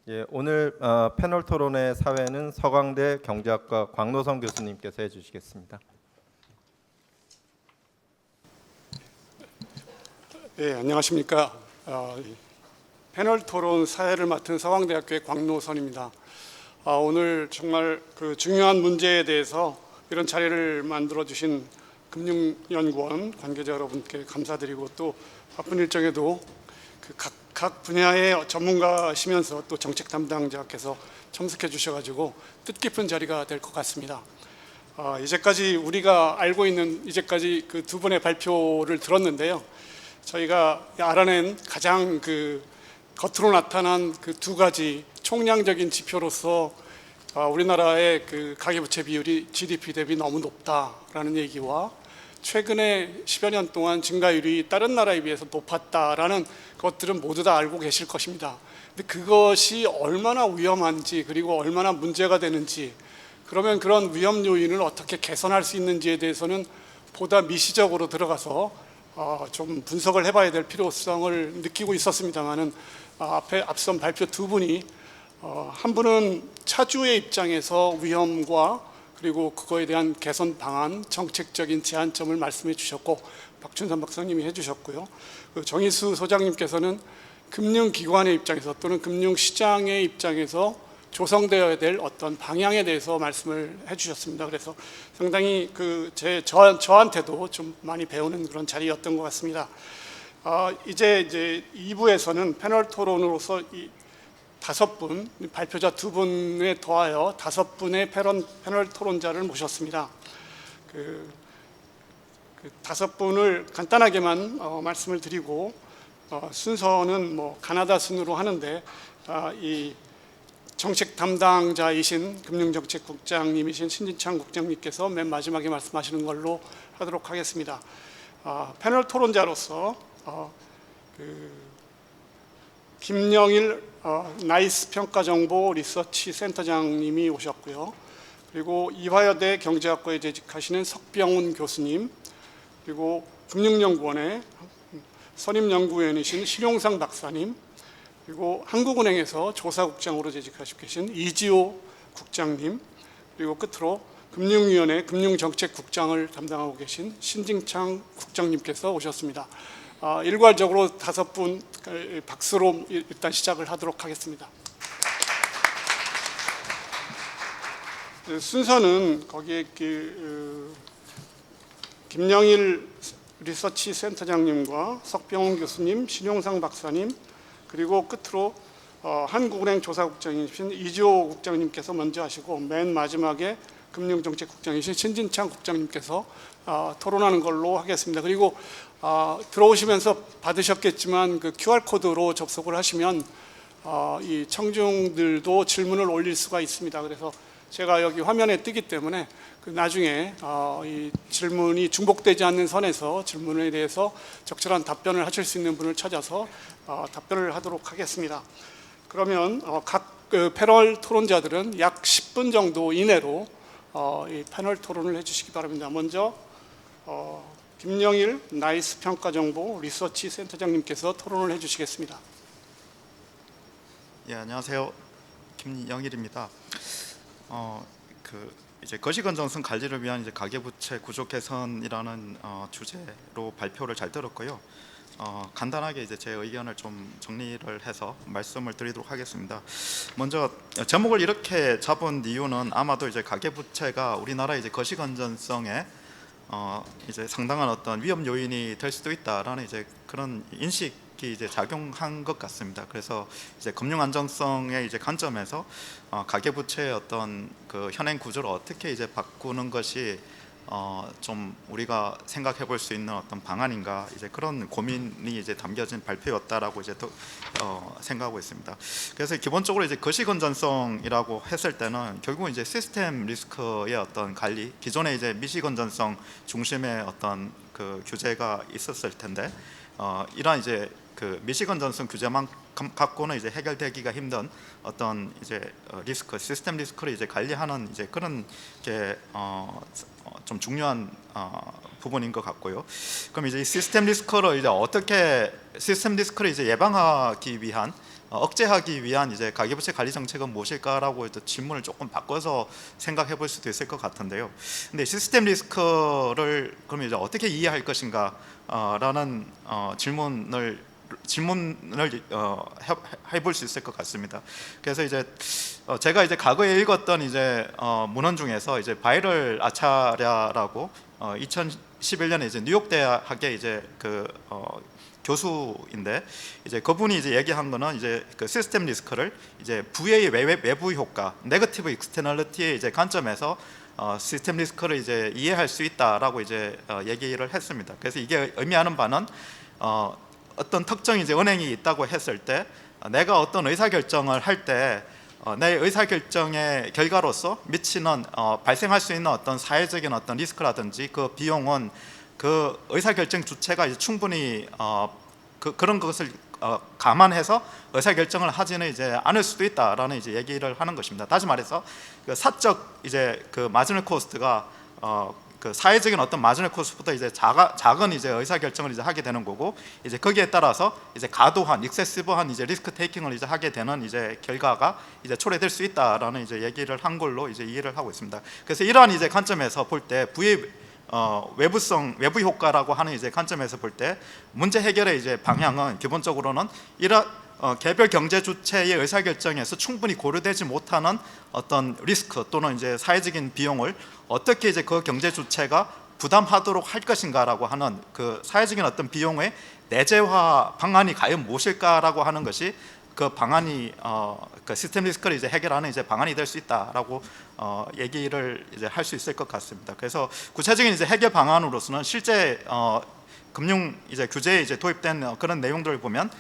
예, 오늘 패널 토론의 사회는 서강대 경제학과 광노선 교수님께서 해주시겠습니다. 네, 안녕하십니까. 패널 토론 사회를 맡은 서강대학교의 광노선입니다. 오늘 정말 그 중요한 문제에 대해서 이런 자리를 만들어 주신 금융연구원 관계자 여러분께 감사드리고, 또 바쁜 일정에도 각 분야의 전문가시면서 또 정책 담당자께서 참석해 주셔가지고 뜻깊은 자리가 될 것 같습니다. 이제까지 우리가 알고 있는 이제까지 그 두 분의 발표를 들었는데요. 저희가 알아낸 가장 겉으로 나타난 그 두 가지 총량적인 지표로서 우리나라의 그 가계부채 비율이 GDP 대비 너무 높다라는 얘기와 최근에 10여 년 동안 증가율이 다른 나라에 비해서 높았다라는 것들은 모두 다 알고 계실 것입니다. 근데 그것이 얼마나 위험한지, 그리고 얼마나 문제가 되는지, 그러면 그런 위험 요인을 어떻게 개선할 수 있는지에 대해서는 보다 미시적으로 들어가서 좀 분석을 해봐야 될 필요성을 느끼고 있었습니다만은, 앞선 발표 두 분이 한 분은 차주의 입장에서 위험과 그리고 그거에 대한 개선 방안, 정책적인 제한점을 말씀해 주셨고, 박춘선 박사님이 해주셨고요. 정희수 소장님께서는 금융기관의 입장에서 또는 금융시장의 입장에서 조성되어야 될 어떤 방향에 대해서 말씀을 해주셨습니다. 그래서 상당히 저한테도 좀 많이 배우는 그런 자리였던 것 같습니다. 이제 2부에서는 패널 토론으로서 이 5분, 발표자 2분에 더하여 5분의 패널 토론자를 모셨습니다. 그 5분을 간단하게만 말씀을 드리고, 순서는 뭐 가나다 순으로 하는데, 이 정책 담당자이신 금융정책국장님이신 신진창 국장님께서 맨 마지막에 말씀하시는 걸로 하도록 하겠습니다. 패널 토론자로서 김영일 나이스 평가정보 리서치 센터장님이 오셨고요. 그리고 이화여대 경제학과에 재직하시는 석병훈 교수님, 그리고 금융연구원의 선임연구위원이신 실용상 박사님, 그리고 한국은행에서 조사국장으로 재직하시고 계신 이지호 국장님, 그리고 끝으로 금융위원회 금융정책국장을 담당하고 계신 신진창 국장님께서 오셨습니다. 일괄적으로 5분 박수로 일단 시작을 하도록 하겠습니다. 순서는 거기에 김영일 리서치 센터장님과 석병훈 교수님, 신용상 박사님, 그리고 끝으로 한국은행 조사국장이신 이지호 국장님께서 먼저 하시고, 맨 마지막에 금융정책국장이신 신진창 국장님께서 토론하는 걸로 하겠습니다. 그리고 들어오시면서 받으셨겠지만 그 QR코드로 접속을 하시면 이 청중들도 질문을 올릴 수가 있습니다. 그래서 제가 여기 화면에 뜨기 때문에 나중에 이 질문이 중복되지 않는 선에서 질문에 대해서 적절한 답변을 하실 수 있는 분을 찾아서 답변을 하도록 하겠습니다. 그러면 각 패널 토론자들은 약 10분 정도 이내로 이 패널 토론을 해주시기 바랍니다. 먼저 김영일 나이스 평가정보 리서치 센터장님께서 토론을 해주시겠습니다. 예, 안녕하세요. 김영일입니다. 이제 거시건전성 관리를 위한 이제 가계부채 구조 개선이라는 주제로 발표를 잘 들었고요. 간단하게 이제 제 의견을 좀 정리를 해서 말씀을 드리도록 하겠습니다. 먼저 제목을 이렇게 잡은 이유는 아마도 이제 가계부채가 우리나라 이제 거시건전성에 이제 상당한 어떤 위험 요인이 될 수도 있다라는 이제 그런 인식이 이제 작용한 것 같습니다. 그래서 이제 금융 안정성의 이제 관점에서 가계부채의 어떤 그 현행 구조를 어떻게 이제 바꾸는 것이 좀 우리가 생각해 볼 수 있는 어떤 방안인가, 이제 그런 고민이 이제 담겨진 발표였다라고 이제 생각하고 있습니다. 그래서 기본적으로 이제 거시건전성이라고 했을 때는 결국은 이제 시스템 리스크의 어떤 관리, 기존에 이제 미시건전성 중심의 어떤 그 규제가 있었을 텐데, 이러한 이제 그 미시건전성 규제만 갖고는 이제 해결되기가 힘든 어떤 이제 리스크, 시스템 리스크를 이제 관리하는 이제 그런 게 좀 중요한 부분인 것 같고요. 그럼 이제 이 시스템 리스크를 이제 어떻게 시스템 리스크를 이제 예방하기 위한 억제하기 위한 이제 가계부채 관리 정책은 무엇일까라고 질문을 조금 바꿔서 생각해 볼 수도 있을 것 같은데요. 근데 시스템 리스크를 그러면 이제 어떻게 이해할 것인가 라는 질문을 해볼 수 있을 것 같습니다. 그래서 이제 제가 이제 과거에 읽었던 이제 문헌 중에서 이제 바이럴 아차랴라고 2011년에 이제 뉴욕 대학의 이제 그 교수인데 이제 그분이 이제 얘기한 거는 이제 그 시스템 리스크를 이제 부의 외부 효과, 네거티브 익스터널리티의 이제 관점에서 시스템 리스크를 이제 이해할 수 있다라고 이제 얘기를 했습니다. 그래서 이게 의미하는 바는 어떤 특정 이제 은행이 있다고 했을 때 내가 어떤 의사 결정을 할 때 내 의사 결정의 결과로서 미치는 발생할 수 있는 어떤 사회적인 어떤 리스크라든지 그 비용은 그 의사 결정 주체가 이제 충분히 그런 것을 감안해서 의사 결정을 하지는 이제 않을 수도 있다라는 이제 얘기를 하는 것입니다. 다시 말해서 그 사적 이제 그 마지널 코스트가 그 사회적인 어떤 마지널 코스트보다 이제 작은 이제 의사 결정을 이제 하게 되는 거고 이제 거기에 따라서 이제 과도한 익세시브한 이제 리스크 테이킹을 이제 하게 되는 이제 결과가 이제 초래될 수 있다라는 이제 얘기를 한 걸로 이제 이해를 하고 있습니다. 그래서 이러한 이제 관점에서 볼 때 부의 외부 효과라고 하는 이제 관점에서 볼 때 문제 해결의 이제 방향은 기본적으로는 개별 경제 주체의 의사 결정에서 충분히 고려되지 못하는 어떤 리스크 또는 이제 사회적인 비용을 어떻게 이제 그 경제 주체가 부담하도록 할 것인가라고 하는 그 사회적인 어떤 비용의 내재화 방안이 과연 무엇일까라고 하는 것이 그 방안이 그 시스템 리스크를 이제 해결하는 이제 방안이 될 수 있다라고 얘기를 이제 할 수 있을 것 같습니다. 그래서 구체적인 이제 해결 방안으로서는 실제 금융 이제 규제에 이제 도입된 그런 내용들을 보면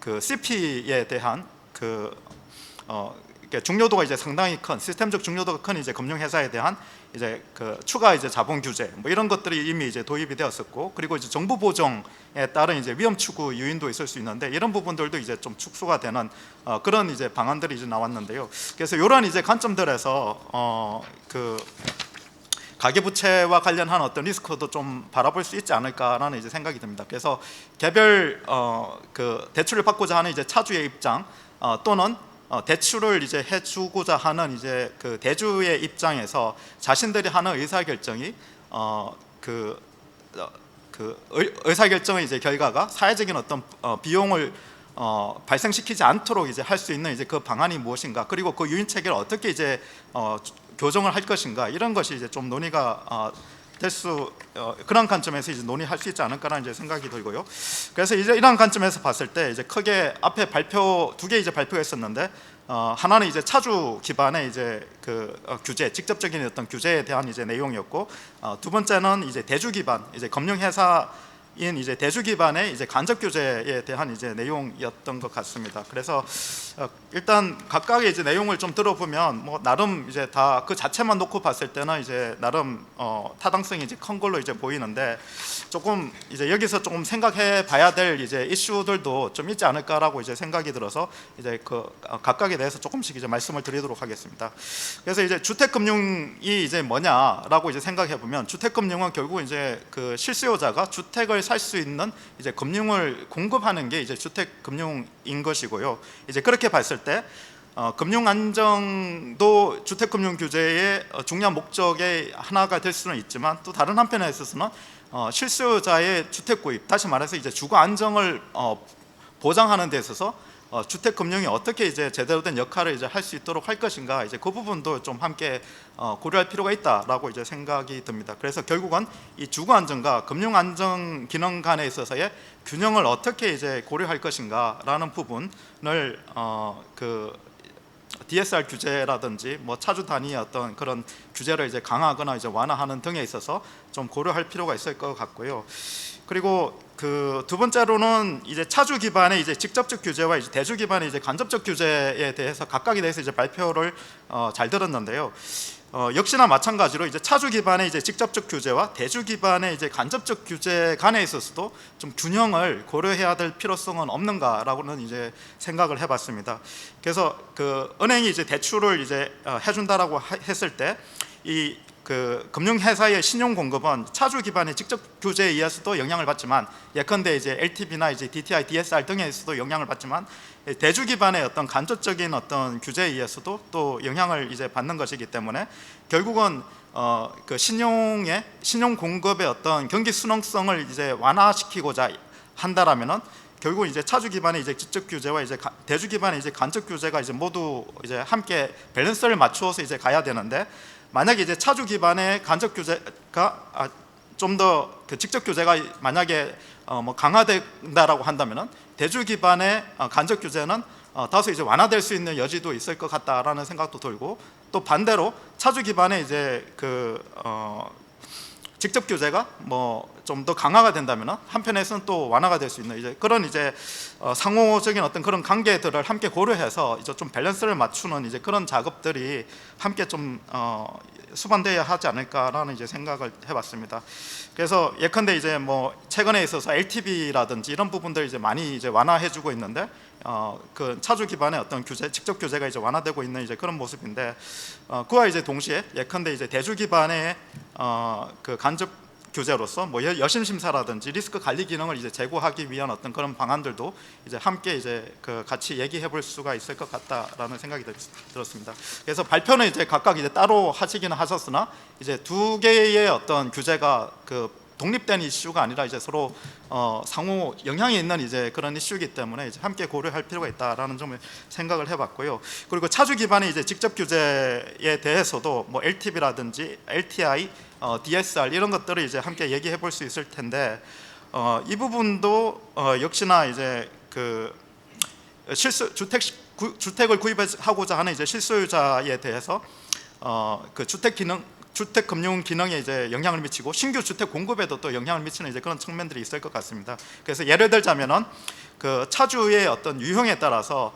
그 CP에 대한 그 중요도가 이제 상당히 큰 시스템적 중요도가 큰 이제 금융회사에 대한 이제 그 추가 이제 자본 규제 뭐 이런 것들이 이미 이제 도입이 되었었고 그리고 이제 정부 보정에 따른 이제 위험 추구 요인도 있을 수 있는데 이런 부분들도 이제 좀 축소가 되는 그런 이제 방안들이 이제 나왔는데요. 그래서 이런 이제 관점들에서 그 가계부채와 관련한 어떤 리스크도 좀 바라볼 수 있지 않을까라는 이제 생각이 듭니다. 그래서 개별 그 대출을 받고자 하는 이제 차주의 입장 또는 대출을 이제 해주고자 하는 이제 그 대주의 입장에서 자신들이 하는 의사 결정이 그 의사 결정의 이제 결과가 사회적인 어떤 비용을 발생시키지 않도록 이제 할 수 있는 이제 그 방안이 무엇인가 그리고 그 유인 체계를 어떻게 이제 교정을 할 것인가 이런 것이 이제 좀 논의가 될 수 그런 관점에서 이제 논의할 수 있지 않을까라는 이제 생각이 들고요. 그래서 이제 이런 관점에서 봤을 때 이제 크게 앞에 발표 두 개 이제 발표했었는데 하나는 이제 차주 기반의 이제 그 규제 직접적인 어떤 규제에 대한 이제 내용이었고 두 번째는 이제 대주 기반 이제 금융회사 인 이제 대주 기반의 이제 간접 규제에 대한 이제 내용이었던 것 같습니다. 그래서 일단 각각의 이제 내용을 좀 들어보면 뭐 나름 이제 다 그 자체만 놓고 봤을 때는 이제 나름 타당성이 이제 큰 걸로 이제 보이는데 조금 이제 여기서 조금 생각해 봐야 될 이제 이슈들도 좀 있지 않을까라고 이제 생각이 들어서 이제 그 각각에 대해서 조금씩 이제 말씀을 드리도록 하겠습니다. 그래서 이제 주택금융이 이제 뭐냐라고 이제 생각해 보면 주택금융은 결국 이제 그 실수요자가 주택을 살 수 있는 이제 금융을 공급하는 게 이제 주택금융인 것이고요. 이제 그렇게 봤을 때 금융 안정도 주택금융 규제의 중요한 목적의 하나가 될 수는 있지만 또 다른 한편에 있어서는 실수요자의 주택 구입, 다시 말해서 이제 주거 안정을 보장하는 데 있어서 주택금융이 어떻게 이제 제대로 된 역할을 이제 할 수 있도록 할 것인가 이제 그 부분도 좀 함께 고려할 필요가 있다라고 이제 생각이 듭니다. 그래서 결국은 이 주거 안정과 금융 안정 기능 간에 있어서의 균형을 어떻게 이제 고려할 것인가라는 부분을 그 DSR 규제라든지 뭐 차주 단위의 어떤 그런 규제를 이제 강화하거나 이제 완화하는 등에 있어서 좀 고려할 필요가 있을 것 같고요. 그리고 그 두 번째로는 이제 차주 기반의 이제 직접적 규제와 이제 대주 기반의 이제 간접적 규제에 대해서 각각에 대해서 이제 발표를 잘 들었는데요. 역시나 마찬가지로 이제 차주 기반의 이제 직접적 규제와 대주 기반의 이제 간접적 규제 간에 있어서도 좀 균형을 고려해야 될 필요성은 없는가라고는 이제 생각을 해봤습니다. 그래서 그 은행이 이제 대출을 이제 해준다라고 했을 때 이 그 금융회사의 신용 공급은 차주 기반의 직접 규제에 의해서도 영향을 받지만, 예컨대 이제 LTV나 이제 DTI, DSR 등에서도 영향을 받지만, 대주 기반의 어떤 간접적인 어떤 규제에 의해서도 또 영향을 이제 받는 것이기 때문에 결국은 그 신용 공급의 어떤 경기 순응성을 이제 완화시키고자 한다라면은 결국 이제 차주 기반의 이제 직접 규제와 이제 대주 기반의 이제 간접 규제가 이제 모두 이제 함께 밸런스를 맞추어서 이제 가야 되는데, 만약에 이제 차주 기반의 간접 규제가 좀 더 그 직접 규제가 만약에 뭐 강화된다라고 한다면은 대주 기반의 간접 규제는 다소 이제 완화될 수 있는 여지도 있을 것 같다라는 생각도 들고, 또 반대로 차주 기반의 이제 그 직접 규제가 뭐 좀 더 강화가 된다면 한편에서는 또 완화가 될 수 있는 이제 그런 이제 상호적인 어떤 그런 관계들을 함께 고려해서 이제 좀 밸런스를 맞추는 이제 그런 작업들이 함께 좀 수반돼야 하지 않을까라는 이제 생각을 해봤습니다. 그래서 예컨대 이제 뭐 최근에 있어서 LTV라든지 이런 부분들 이제 많이 이제 완화해주고 있는데, 그 차주 기반의 어떤 규제, 직접 규제가 이제 완화되고 있는 이제 그런 모습인데, 그와 이제 동시에 예컨대 이제 대주 기반의 그 간접 규제로서 뭐 여심 심사라든지 리스크 관리 기능을 이제 제고하기 위한 어떤 그런 방안들도 이제 함께 이제 그 같이 얘기해 볼 수가 있을 것 같다라는 생각이 들었습니다. 그래서 발표는 이제 각각 이제 따로 하시기는 하셨으나 이제 두 개의 어떤 규제가 그 독립된 이슈가 아니라 이제 서로 상호 영향이 있는 이제 그런 이슈이기 때문에 이제 함께 고려할 필요가 있다라는 점을 생각을 해봤고요. 그리고 차주 기반의 이제 직접 규제에 대해서도 뭐 LTV라든지 LTI, DSR 이런 것들을 이제 함께 얘기해 볼 수 있을 텐데, 이 부분도 역시나 이제 그 주택을 구입하고자 하는 이제 실소유자에 대해서 그 주택 금융 기능에 이제 영향을 미치고 신규 주택 공급에도 또 영향을 미치는 이제 그런 측면들이 있을 것 같습니다. 그래서 예를 들자면은 그 차주의 어떤 유형에 따라서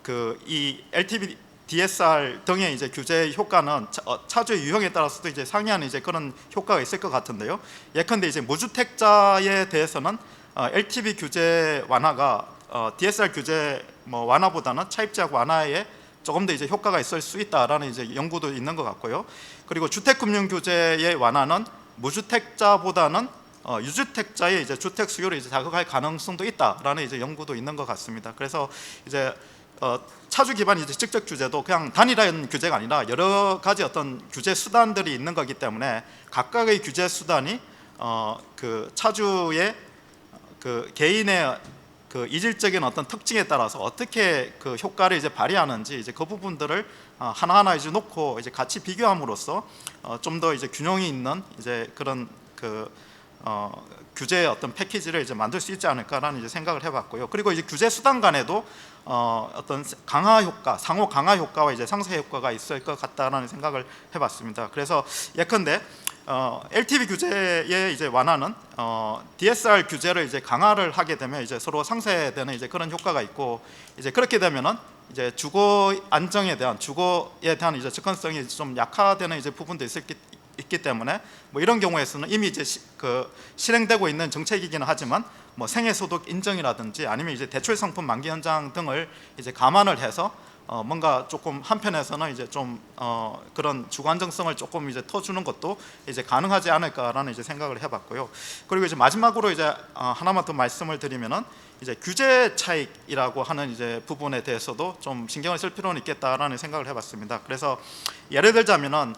그 이 LTV, DSR 등의 이제 규제 효과는 차주의 유형에 따라서도 이제 상이하는 이제 그런 효과가 있을 것 같은데요. 예컨대 이제 무주택자에 대해서는 LTV 규제 완화가 DSR 규제 뭐 완화보다는 차입자금 완화에 조금 더 이제 효과가 있을 수 있다라는 이제 연구도 있는 것 같고요. 그리고 주택금융 규제의 완화는 무주택자보다는 유주택자의 이제 주택 수요를 이제 자극할 가능성도 있다라는 이제 연구도 있는 것 같습니다. 그래서 이제 차주 기반 이제 직접 규제도 그냥 단일한 규제가 아니라 여러 가지 어떤 규제 수단들이 있는 거기 때문에 각각의 규제 수단이 그 차주의 그 개인의 그 이질적인 어떤 특징에 따라서 어떻게 그 효과를 이제 발휘하는지 이제 그 부분들을 하나하나 이제 놓고 이제 같이 비교함으로써 좀 더 이제 균형이 있는 이제 그런 그 규제의 어떤 패키지를 이제 만들 수 있지 않을까라는 이제 생각을 해봤고요. 그리고 이제 규제 수단 간에도 어떤 강화 효과, 상호 강화 효과와 이제 상쇄 효과가 있을 것 같다라는 생각을 해봤습니다. 그래서 예컨대 LTV 규제의 이제 완화는 DSR 규제를 이제 강화를 하게 되면 이제 서로 상쇄되는 이제 그런 효과가 있고, 이제 그렇게 되면은 이제 주거 안정에 대한 주거에 대한 이제 접근성이 좀 약화되는 이제 부분도 있기 때문에 뭐 이런 경우에서는 이미 이제 그 실행되고 있는 정책이기는 하지만 뭐 생애소득 인정이라든지 아니면 이제 대출 상품 만기 연장 등을 이제 감안을 해서 뭔가 조금 한편에서는 이제 좀 그런 주거 안정성을 조금 이제 터주는 것도 이제 가능하지 않을까라는 이제 생각을 해봤고요. 그리고 이제 마지막으로 이제 하나만 더 말씀을 드리면은 이제 규제 차익이라고 하는 이제 부분에 대해서도 좀 신경을 쓸 필요는 있겠다라는 생각을 해봤습니다. 그래서 예를 들자면은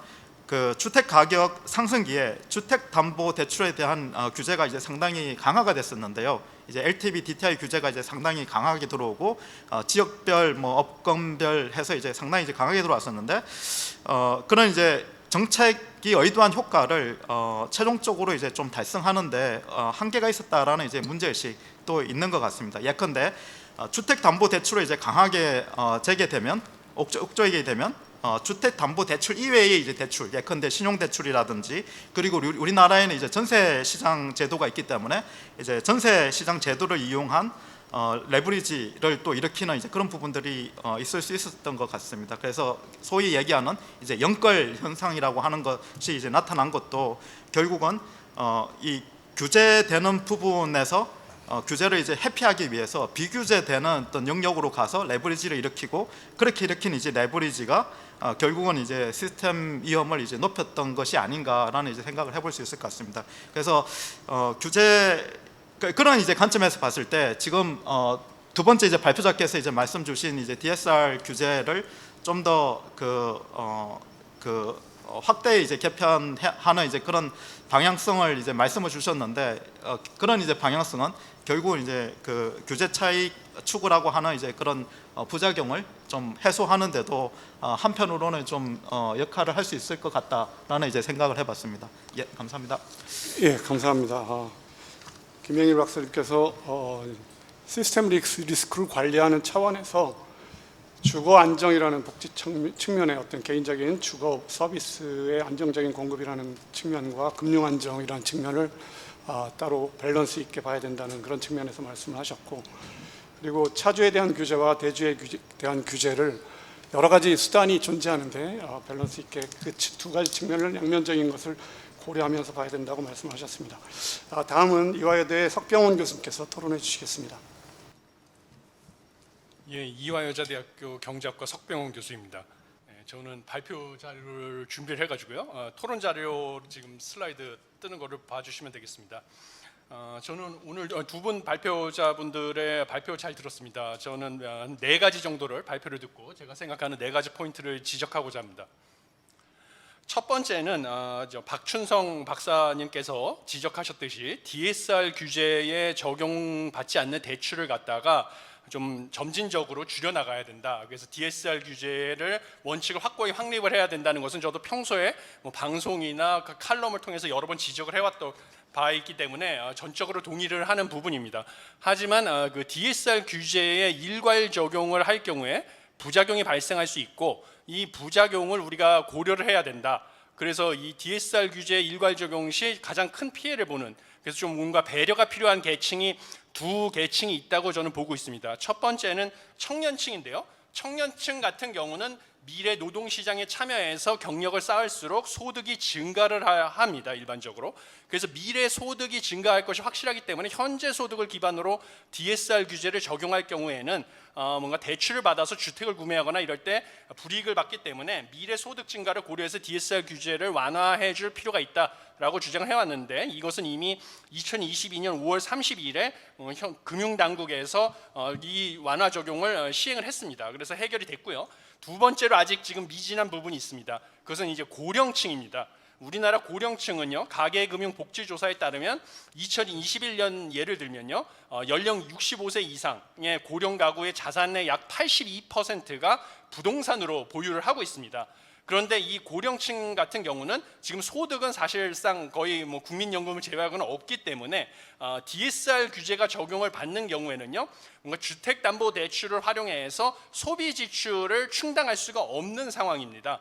그 주택 가격 상승기에 주택 담보 대출에 대한 규제가 이제 상당히 강화가 됐었는데요. 이제 LTV, DTI 규제가 이제 상당히 강하게 들어오고 지역별 뭐 업건별 해서 이제 상당히 이제 강하게 들어왔었는데 그런 이제 정책이 의도한 효과를 최종적으로 이제 좀 달성하는데 한계가 있었다라는 이제 문제의식도 있는 것 같습니다. 예컨대 주택 담보 대출을 이제 강하게 재개되면 옥조이게 되면 주택담보대출 이외의 이제 대출, 예컨대 신용대출이라든지, 그리고 우리나라에는 이제 전세시장 제도가 있기 때문에 이제 전세시장 제도를 이용한 레버리지를 또 일으키는 이제 그런 부분들이 있을 수 있었던 것 같습니다. 그래서 소위 얘기하는 이제 영끌 현상이라고 하는 것이 이제 나타난 것도 결국은 이 규제되는 부분에서 규제를 이제 회피하기 위해서 비규제되는 어떤 영역으로 가서 레버리지를 일으키고 그렇게 일으킨 이제 레버리지가 결국은 이제 시스템 위험을 이제 높였던 것이 아닌가라는 이제 생각을 해볼 수 있을 것 같습니다. 그래서 규제 그런 이제 관점에서 봤을 때 지금 두 번째 이제 발표자께서 이제 말씀 주신 이제 DSR 규제를 좀 더 확대 이제 개편하는 이제 그런 방향성을 이제 말씀을 주셨는데 그런 이제 방향성은 결국은 이제 그 규제 차익 추구라고 하는 이제 그런 부작용을 좀 해소하는데도 한편으로는 좀 역할을 할 수 있을 것 같다라는 이제 생각을 해봤습니다. 예, 감사합니다. 예, 감사합니다. 김영일 박사님께서 시스템 리스크를 관리하는 차원에서 주거 안정이라는 복지 측면의 어떤 개인적인 주거 서비스의 안정적인 공급이라는 측면과 금융 안정이라는 측면을 따로 밸런스 있게 봐야 된다는 그런 측면에서 말씀을 하셨고, 그리고 차주에 대한 규제와 대주에 대한 규제를 여러 가지 수단이 존재하는데 밸런스 있게 그 두 가지 측면을 양면적인 것을 고려하면서 봐야 된다고 말씀하셨습니다. 다음은 이화여대 석병훈 교수님께서 토론해 주시겠습니다. 예, 이화여자대학교 경제학과 석병훈 교수입니다. 저는 발표 자료를 준비를 해가지고요. 토론 자료 지금 슬라이드 뜨는 거를 봐주시면 되겠습니다. 저는 오늘 두 분 발표자분들의 발표 잘 들었습니다. 저는 네 가지 정도를 발표를 듣고 제가 생각하는 네 가지 포인트를 지적하고자 합니다. 첫 번째는 박춘성 박사님께서 지적하셨듯이 DSR 규제에 적용받지 않는 대출을 갖다가 좀 점진적으로 줄여나가야 된다. 그래서 DSR 규제를 원칙을 확고히 확립을 해야 된다는 것은 저도 평소에 뭐 방송이나 그 칼럼을 통해서 여러 번 지적을 해왔던 바 있기 때문에 전적으로 동의를 하는 부분입니다. 하지만 그 DSR 규제의 일괄 적용을 할 경우에 부작용이 발생할 수 있고 이 부작용을 우리가 고려를 해야 된다. 그래서 이 DSR 규제 일괄 적용 시 가장 큰 피해를 보는, 그래서 좀 뭔가 배려가 필요한 계층이 두 계층이 있다고 저는 보고 있습니다. 첫 번째는 청년층인데요. 청년층 같은 경우는 미래 노동시장에 참여해서 경력을 쌓을수록 소득이 증가를 합니다. 일반적으로. 그래서 미래 소득이 증가할 것이 확실하기 때문에 현재 소득을 기반으로 DSR 규제를 적용할 경우에는 뭔가 대출을 받아서 주택을 구매하거나 이럴 때 불이익을 받기 때문에 미래 소득 증가를 고려해서 DSR 규제를 완화해 줄 필요가 있다라고 주장을 해왔는데, 이것은 이미 2022년 5월 30일에 금융당국에서 이 완화 적용을 시행을 했습니다. 그래서 해결이 됐고요. 두 번째로 아직 지금 미진한 부분이 있습니다. 그것은 이제 고령층입니다. 우리나라 고령층은요, 가계금융복지조사에 따르면 2021년 예를 들면요, 연령 65세 이상의 고령 가구의 자산의 약 82%가 부동산으로 보유를 하고 있습니다. 그런데 이 고령층 같은 경우는 지금 소득은 사실상 거의 뭐 국민연금을 제외하고는 없기 때문에 DSR 규제가 적용을 받는 경우에는요, 뭔가 주택담보대출을 활용해서 소비 지출을 충당할 수가 없는 상황입니다.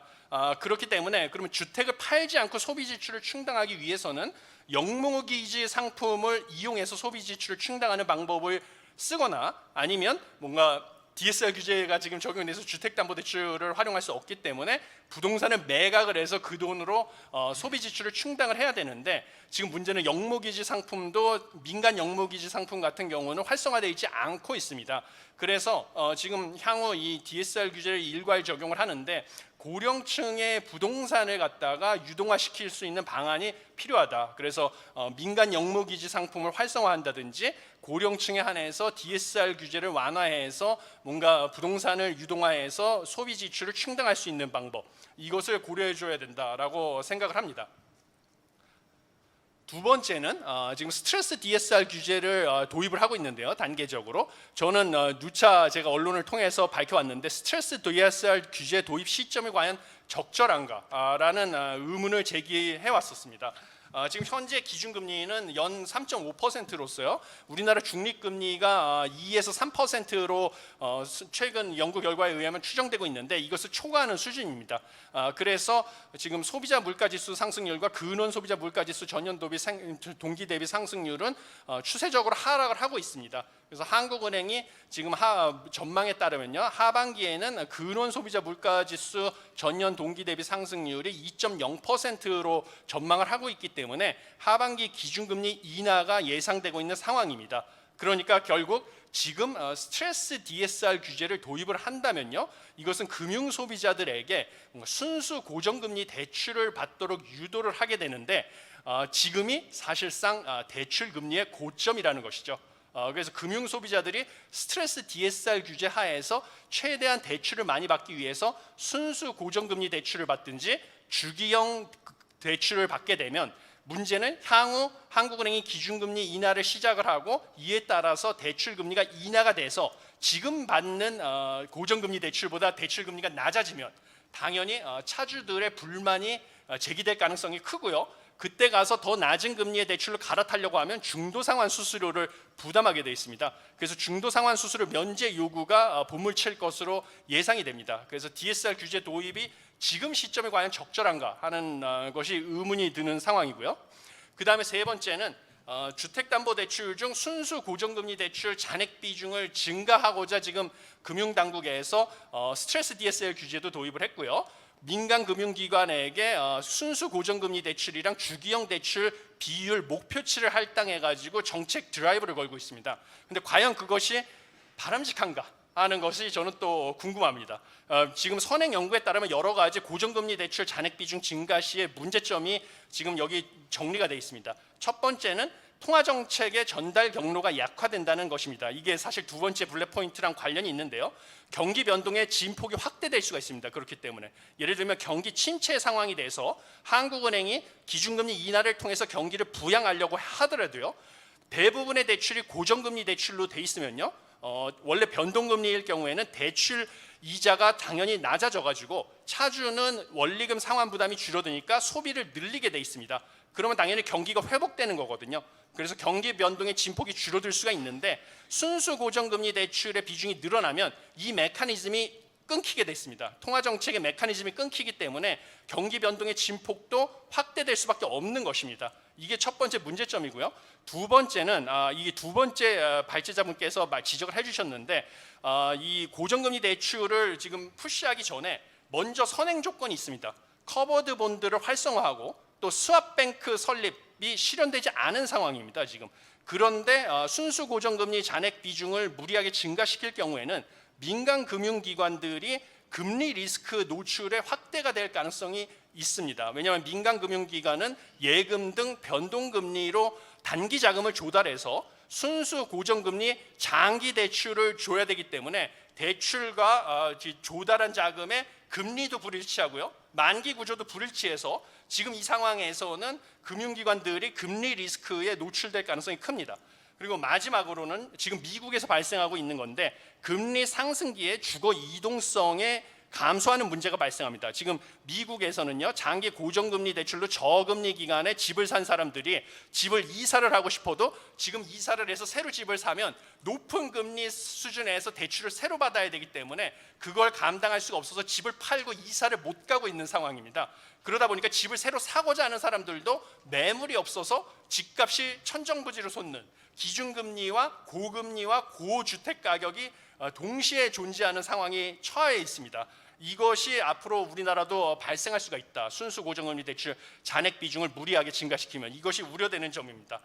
그렇기 때문에 그러면 주택을 팔지 않고 소비 지출을 충당하기 위해서는 영목이지 상품을 이용해서 소비 지출을 충당하는 방법을 쓰거나 아니면 뭔가 DSR 규제가 지금 적용돼서 주택담보대출을 활용할 수 없기 때문에 부동산을 매각을 해서 그 돈으로 소비 지출을 충당을 해야 되는데, 지금 문제는 영목이지 상품도 민간 영목이지 상품 같은 경우는 활성화되어 있지 않고 있습니다. 그래서 지금 향후 이 DSR 규제를 일괄 적용을 하는데 고령층의 부동산을 갖다가 유동화시킬 수 있는 방안이 필요하다. 그래서 민간 영목이지 상품을 활성화한다든지 고령층에 한해서 DSR 규제를 완화해서 뭔가 부동산을 유동화해서 소비 지출을 충당할 수 있는 방법, 이것을 고려해 줘야 된다라고 생각을 합니다. 두 번째는 지금 스트레스 DSR 규제를 도입을 하고 있는데요. 단계적으로 저는 누차 제가 언론을 통해서 밝혀왔는데 스트레스 DSR 규제 도입 시점이 과연 적절한가라는 의문을 제기해 왔었습니다. 지금 현재 기준금리는 연 3.5%로서요. 우리나라 중립금리가 2에서 3%로 최근 연구 결과에 의하면 추정되고 있는데 이것을 초과하는 수준입니다. 그래서 지금 소비자 물가지수 상승률과 근원 소비자 물가지수 전년 동기 대비 상승률은 추세적으로 하락을 하고 있습니다. 그래서 한국은행이 지금 전망에 따르면요, 하반기에는 근원 소비자 물가지수 전년 동기 대비 상승률이 2.0%로 전망을 하고 있기 때문에 하반기 기준금리 인하가 예상되고 있는 상황입니다. 그러니까 결국 지금 스트레스 DSR 규제를 도입을 한다면요, 이것은 금융 소비자들에게 순수 고정금리 대출을 받도록 유도를 하게 되는데 지금이 사실상 대출 금리의 고점이라는 것이죠. 그래서 금융 소비자들이 스트레스 DSR 규제 하에서 최대한 대출을 많이 받기 위해서 순수 고정금리 대출을 받든지 주기형 대출을 받게 되면 문제는 향후 한국은행이 기준금리 인하를 시작을 하고 이에 따라서 대출 금리가 인하가 돼서 지금 받는 고정금리 대출보다 대출 금리가 낮아지면 당연히 차주들의 불만이 제기될 가능성이 크고요. 그때 가서 더 낮은 금리의 대출로 갈아타려고 하면 중도상환 수수료를 부담하게 되어 있습니다. 그래서 중도상환 수수료 면제 요구가 봄을 칠 것으로 예상이 됩니다. 그래서 DSR 규제 도입이 지금 시점에 과연 적절한가 하는 것이 의문이 드는 상황이고요. 그 다음에 세 번째는 주택담보대출 중 순수 고정금리 대출 잔액 비중을 증가하고자 지금 금융당국에서 스트레스 DSR 규제도 도입을 했고요. 민간 금융기관에게 순수 고정금리 대출이랑 주기형 대출 비율 목표치를 할당해가지고 정책 드라이브를 걸고 있습니다. 근데 과연 그것이 바람직한가 하는 것이 저는 또 궁금합니다. 지금 선행 연구에 따르면 여러 가지 고정금리 대출 잔액 비중 증가 시의 문제점이 지금 여기 정리가 되어 있습니다. 첫 번째는 통화정책의 전달 경로가 약화된다는 것입니다. 이게 사실 두 번째 블랙 포인트랑 관련이 있는데요. 경기 변동의 진폭이 확대될 수가 있습니다. 그렇기 때문에 예를 들면 경기 침체 상황이 돼서 한국은행이 기준금리 인하를 통해서 경기를 부양하려고 하더라도요, 대부분의 대출이 고정금리 대출로 돼 있으면요, 원래 변동금리일 경우에는 대출 이자가 당연히 낮아져가지고 차주는 원리금 상환 부담이 줄어드니까 소비를 늘리게 돼 있습니다. 그러면 당연히 경기가 회복되는 거거든요. 그래서 경기 변동의 진폭이 줄어들 수가 있는데 순수 고정금리 대출의 비중이 늘어나면 이 메커니즘이 끊기게 됐습니다. 통화정책의 메커니즘이 끊기기 때문에 경기 변동의 진폭도 확대될 수밖에 없는 것입니다. 이게 첫 번째 문제점이고요. 두 번째는 이게 두 번째 발제자분께서 지적을 해주셨는데 이 고정금리 대출을 지금 푸시하기 전에 먼저 선행 조건이 있습니다. 커버드 본드를 활성화하고 또 스왑뱅크 설립이 실현되지 않은 상황입니다. 지금. 그런데 순수 고정금리 잔액 비중을 무리하게 증가시킬 경우에는 민간 금융기관들이 금리 리스크 노출에 확대가 될 가능성이 있습니다. 왜냐하면 민간 금융기관은 예금 등 변동금리로 단기 자금을 조달해서 순수 고정금리 장기 대출을 줘야 되기 때문에 대출과 조달한 자금의 금리도 불일치하고요, 만기 구조도 불일치해서 지금 이 상황에서는 금융기관들이 금리 리스크에 노출될 가능성이 큽니다. 그리고 마지막으로는 지금 미국에서 발생하고 있는 건데 금리 상승기에 주거 이동성에 감소하는 문제가 발생합니다. 지금 미국에서는요, 장기 고정금리 대출로 저금리 기간에 집을 산 사람들이 집을 이사를 하고 싶어도 지금 이사를 해서 새로 집을 사면 높은 금리 수준에서 대출을 새로 받아야 되기 때문에 그걸 감당할 수가 없어서 집을 팔고 이사를 못 가고 있는 상황입니다. 그러다 보니까 집을 새로 사고자 하는 사람들도 매물이 없어서 집값이 천정부지로 솟는 기준금리와 고금리와 고주택 가격이 동시에 존재하는 상황이 처해 있습니다. 이것이 앞으로 우리나라도 발생할 수가 있다. 순수 고정금리 대출 잔액 비중을 무리하게 증가시키면 이것이 우려되는 점입니다.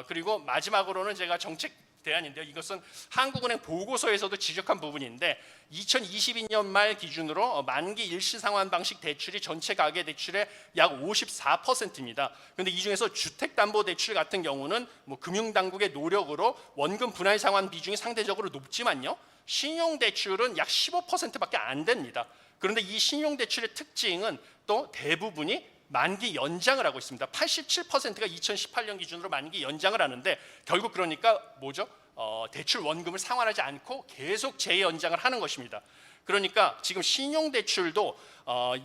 그리고 마지막으로는 제가 정책 대안인데요. 이것은 한국은행 보고서에서도 지적한 부분인데 2022년 말 기준으로 만기 일시 상환 방식 대출이 전체 가계 대출의 약 54%입니다. 그런데 이 중에서 주택담보대출 같은 경우는 금융당국의 노력으로 원금 분할 상환 비중이 상대적으로 높지만요, 신용대출은 약 15%밖에 안 됩니다. 그런데 이 신용대출의 특징은 또 대부분이 만기 연장을 하고 있습니다. 87%가 2018년 기준으로 만기 연장을 하는데 결국 그러니까 뭐죠? 대출 원금을 상환하지 않고 계속 재연장을 하는 것입니다. 그러니까 지금 신용대출도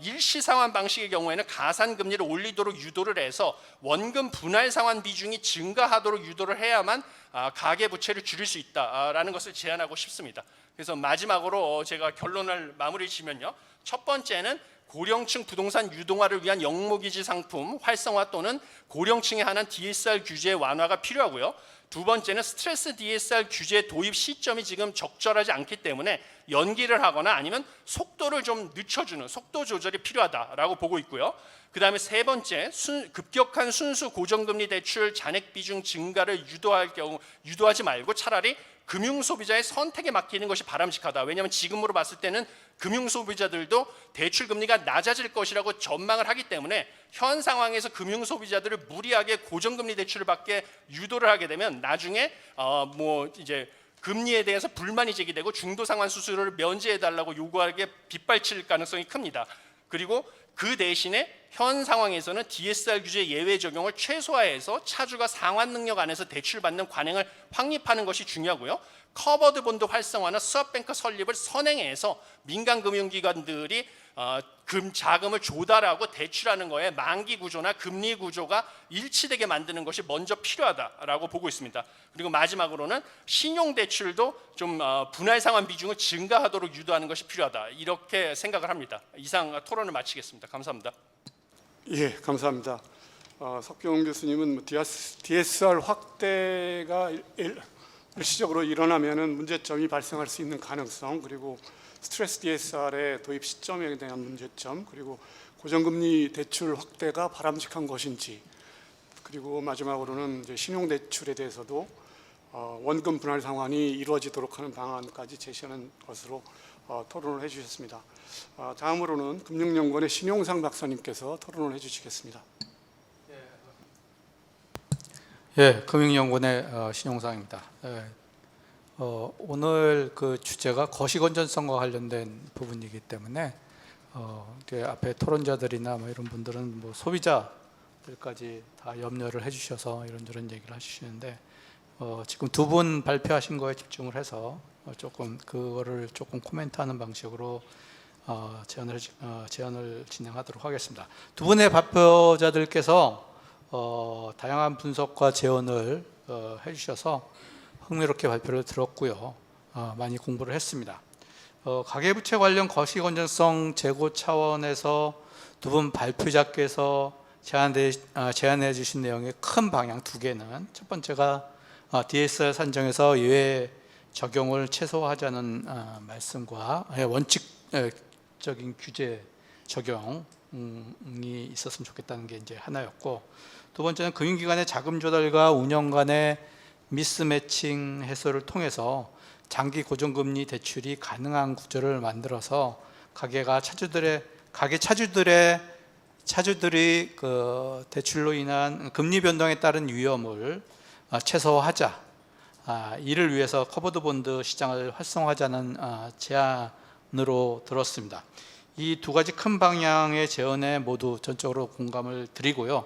일시 상환 방식의 경우에는 가산금리를 올리도록 유도를 해서 원금 분할 상환 비중이 증가하도록 유도를 해야만 가계부채를 줄일 수 있다라는 것을 제안하고 싶습니다. 그래서 마지막으로 제가 결론을 마무리 지면요, 첫 번째는 고령층 부동산 유동화를 위한 영목이지 상품 활성화 또는 고령층에 한한 DSR 규제 완화가 필요하고요. 두 번째는 스트레스 DSR 규제 도입 시점이 지금 적절하지 않기 때문에 연기를 하거나 아니면 속도를 좀 늦춰주는 속도 조절이 필요하다라고 보고 있고요. 그 다음에 세 번째, 급격한 순수 고정금리 대출 잔액 비중 증가를 유도하지 말고 차라리 금융소비자의 선택에 맡기는 것이 바람직하다. 왜냐하면 지금으로 봤을 때는 금융소비자들도 대출 금리가 낮아질 것이라고 전망을 하기 때문에 현 상황에서 금융소비자들을 무리하게 고정금리 대출을 받게 유도를 하게 되면 나중에 이제 금리에 대해서 불만이 제기되고 중도상환 수수료를 면제해달라고 요구하게 빗발칠 가능성이 큽니다. 그리고 그 대신에 현 상황에서는 DSR 규제 예외 적용을 최소화해서 차주가 상환 능력 안에서 대출받는 관행을 확립하는 것이 중요하고요. 커버드 본드 활성화나 스왑뱅크 설립을 선행해서 민간 금융기관들이 자금을 조달하고 대출하는 거에 만기 구조나 금리 구조가 일치되게 만드는 것이 먼저 필요하다라고 보고 있습니다. 그리고 마지막으로는 신용 대출도 좀 분할 상환 비중을 증가하도록 유도하는 것이 필요하다. 이렇게 생각을 합니다. 이상 토론을 마치겠습니다. 감사합니다. 예, 감사합니다. 석병훈 교수님은 DSR 확대가 일시적으로 일어나면은 문제점이 발생할 수 있는 가능성, 그리고 스트레스 DSR의 도입 시점에 대한 문제점, 그리고 고정금리 대출 확대가 바람직한 것인지, 그리고 마지막으로는 이제 신용대출에 대해서도 원금 분할 상환이 이루어지도록 하는 방안까지 제시하는 것으로 토론을 해주셨습니다. 다음으로는 금융연구원의 신용상 박사님께서 토론을 해주시겠습니다. 예, 금융연구원의 신용상입니다. 오늘 그 주제가 거시건전성과 관련된 부분이기 때문에 이제 앞에 토론자들이나 뭐 이런 분들은 뭐 소비자들까지 다 염려를 해주셔서 이런저런 얘기를 하시는데 지금 두 분 발표하신 거에 집중을 해서 조금 그거를 조금 코멘트하는 방식으로 제안을 진행하도록 하겠습니다. 두 분의 발표자들께서 다양한 분석과 제언을 해주셔서 흥미롭게 발표를 들었고요. 많이 공부를 했습니다. 가계부채 관련 거시건전성 제고 차원에서 두 분 발표자께서 제안해 주신 내용의 큰 방향 두 개는, 첫 번째가 DSR 산정에서 예외 적용을 최소화하자는 말씀과 원칙적인 규제 적용이 있었으면 좋겠다는 게 이제 하나였고, 두 번째는 금융기관의 자금 조달과 운영 간의 미스매칭 해소를 통해서 장기 고정금리 대출이 가능한 구조를 만들어서 가게 차주들이 그 대출로 인한 금리 변동에 따른 위험을 최소화하자. 이를 위해서 커버드 본드 시장을 활성화하자는 제안으로 들었습니다. 이 두 가지 큰 방향의 제언에 모두 전적으로 공감을 드리고요.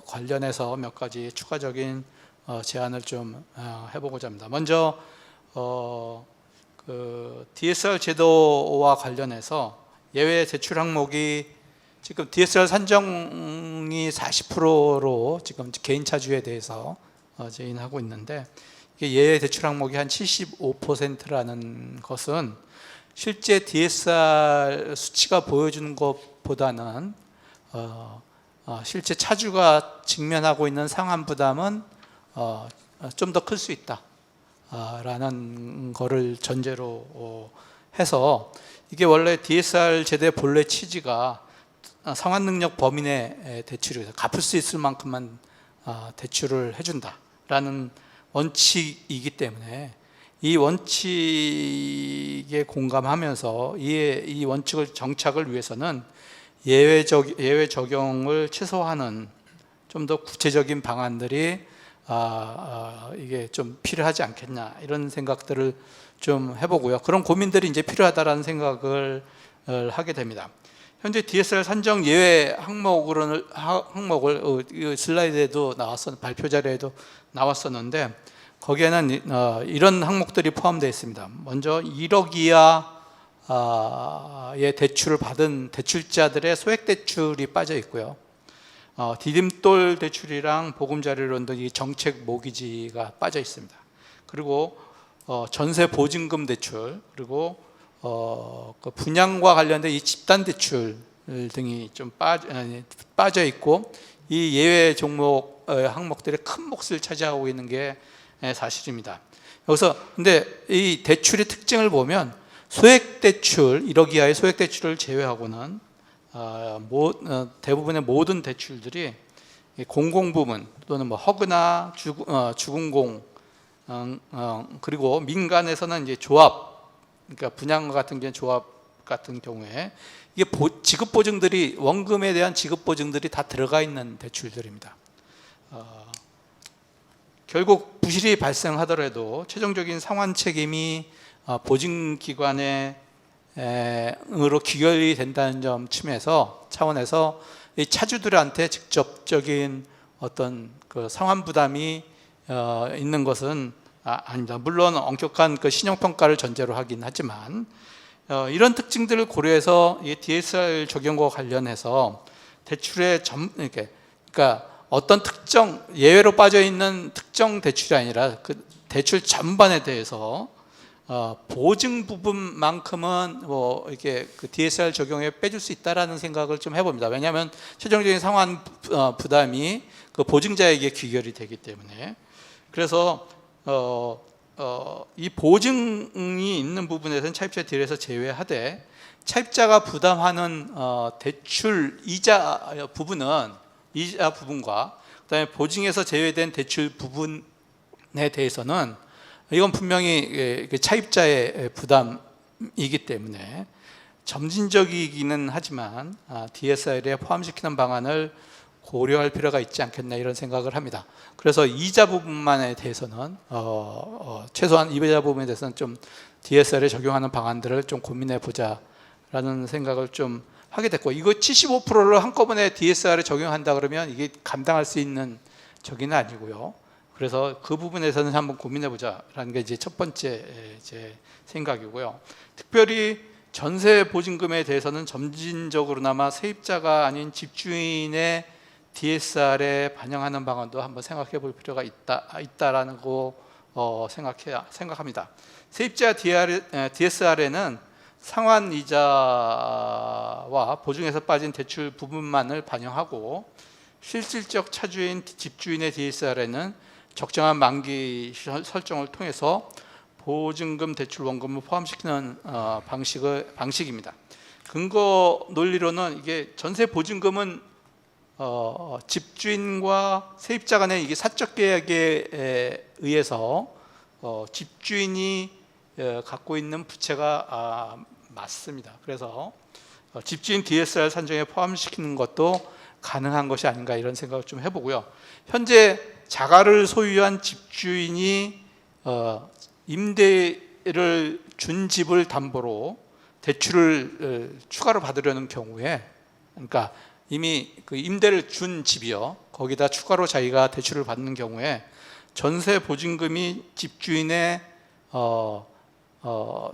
관련해서 몇 가지 추가적인 제안을 좀 해보고자 합니다. 먼저 그 DSR 제도와 관련해서 예외 대출 항목이 지금 DSR 산정이 40%로 지금 개인 차주에 대해서 제인하고 있는데, 이게 예외 대출 항목이 한 75%라는 것은 실제 DSR 수치가 보여주는 것보다는 실제 차주가 직면하고 있는 상환 부담은 좀 더 클 수 있다라는 거를 전제로 해서, 이게 원래 DSR 제도의 본래 취지가 상환 능력 범위 내 대출을 갚을 수 있을 만큼만 대출을 해준다라는 원칙이기 때문에 이 원칙에 공감하면서 이 원칙을 정착을 위해서는 예외 적용을 최소화하는 좀 더 구체적인 방안들이 이게 좀 필요하지 않겠냐, 이런 생각들을 좀 해보고요. 그런 고민들이 이제 필요하다라는 생각을 하게 됩니다. 현재 DSR 산정 예외 항목을 슬라이드에도 발표 자료에도 나왔었는데, 거기에는 이런 항목들이 포함되어 있습니다. 먼저 1억 이하의 대출을 받은 대출자들의 소액 대출이 빠져 있고요. 디딤돌 대출이랑 보금자리론도 이 정책 모기지가 빠져 있습니다. 그리고 전세 보증금 대출, 그리고 그 분양과 관련된 이 집단 대출 등이 좀 빠져 있고, 이 예외 종목 항목들의 큰 몫을 차지하고 있는 게 사실입니다. 여기서 근데 이 대출의 특징을 보면 소액 대출 1억 이하의 소액 대출을 제외하고는 대부분의 모든 대출들이 공공 부문 또는 뭐 허그나 주공공 그리고 민간에서는 이제 조합, 그러니까 분양과 같은 경우 조합 같은 경우에 이게 지급 보증들이 원금에 대한 지급 보증들이 다 들어가 있는 대출들입니다. 결국 부실이 발생하더라도 최종적인 상환 책임이 보증기관에 으로 귀결이 된다는 점 차원에서 이 차주들한테 직접적인 어떤 그 상환 부담이 있는 것은 아닙니다. 물론 엄격한 그 신용 평가를 전제로 하긴 하지만 이런 특징들을 고려해서 이 DSR 적용과 관련해서 대출의 그러니까 어떤 특정 예외로 빠져 있는 특정 대출이 아니라 그 대출 전반에 대해서 보증 부분만큼은 뭐 이렇게 그 DSR 적용에 빼줄 수 있다라는 생각을 좀 해봅니다. 왜냐하면 최종적인 상환 부담이 그 보증자에게 귀결이 되기 때문에. 그래서 이 보증이 있는 부분에서는 차입자 딜에서 제외하되 차입자가 부담하는 대출 이자 부분과 그다음에 보증에서 제외된 대출 부분에 대해서는 이건 분명히 차입자의 부담이기 때문에 점진적이기는 하지만 DSR에 포함시키는 방안을 고려할 필요가 있지 않겠나 이런 생각을 합니다. 그래서 이자 부분만에 대해서는 최소한 이자 부분에 대해서는 좀 DSR에 적용하는 방안들을 좀 고민해 보자라는 생각을 좀 하게 됐고, 이거 75%를 한꺼번에 DSR에 적용한다 그러면 이게 감당할 수 있는 적이는 아니고요. 그래서 그 부분에서는 한번 고민해 보자라는 게 이제 첫 번째 제 생각이고요. 특별히 전세 보증금에 대해서는 점진적으로나마 세입자가 아닌 집주인의 DSR에 반영하는 방안도 한번 생각해 볼 필요가 있다라는 거 생각합니다. 세입자 DSR에는 상환 이자와 보증에서 빠진 대출 부분만을 반영하고 실질적 차주인 집주인의 DSR에는 적정한 만기 설정을 통해서 보증금 대출 원금을 포함시키는 방식입니다. 근거 논리로는 이게 전세 보증금은 집주인과 세입자 간의 이게 사적 계약에 의해서 집주인이 갖고 있는 부채가 맞습니다. 그래서 집주인 DSR 산정에 포함시키는 것도 가능한 것이 아닌가 이런 생각을 좀 해보고요. 현재 자가를 소유한 집주인이 임대를 준 집을 담보로 대출을 추가로 받으려는 경우에, 그러니까 이미 그 임대를 준 집이요, 거기다 추가로 자기가 대출을 받는 경우에 전세 보증금이 집주인의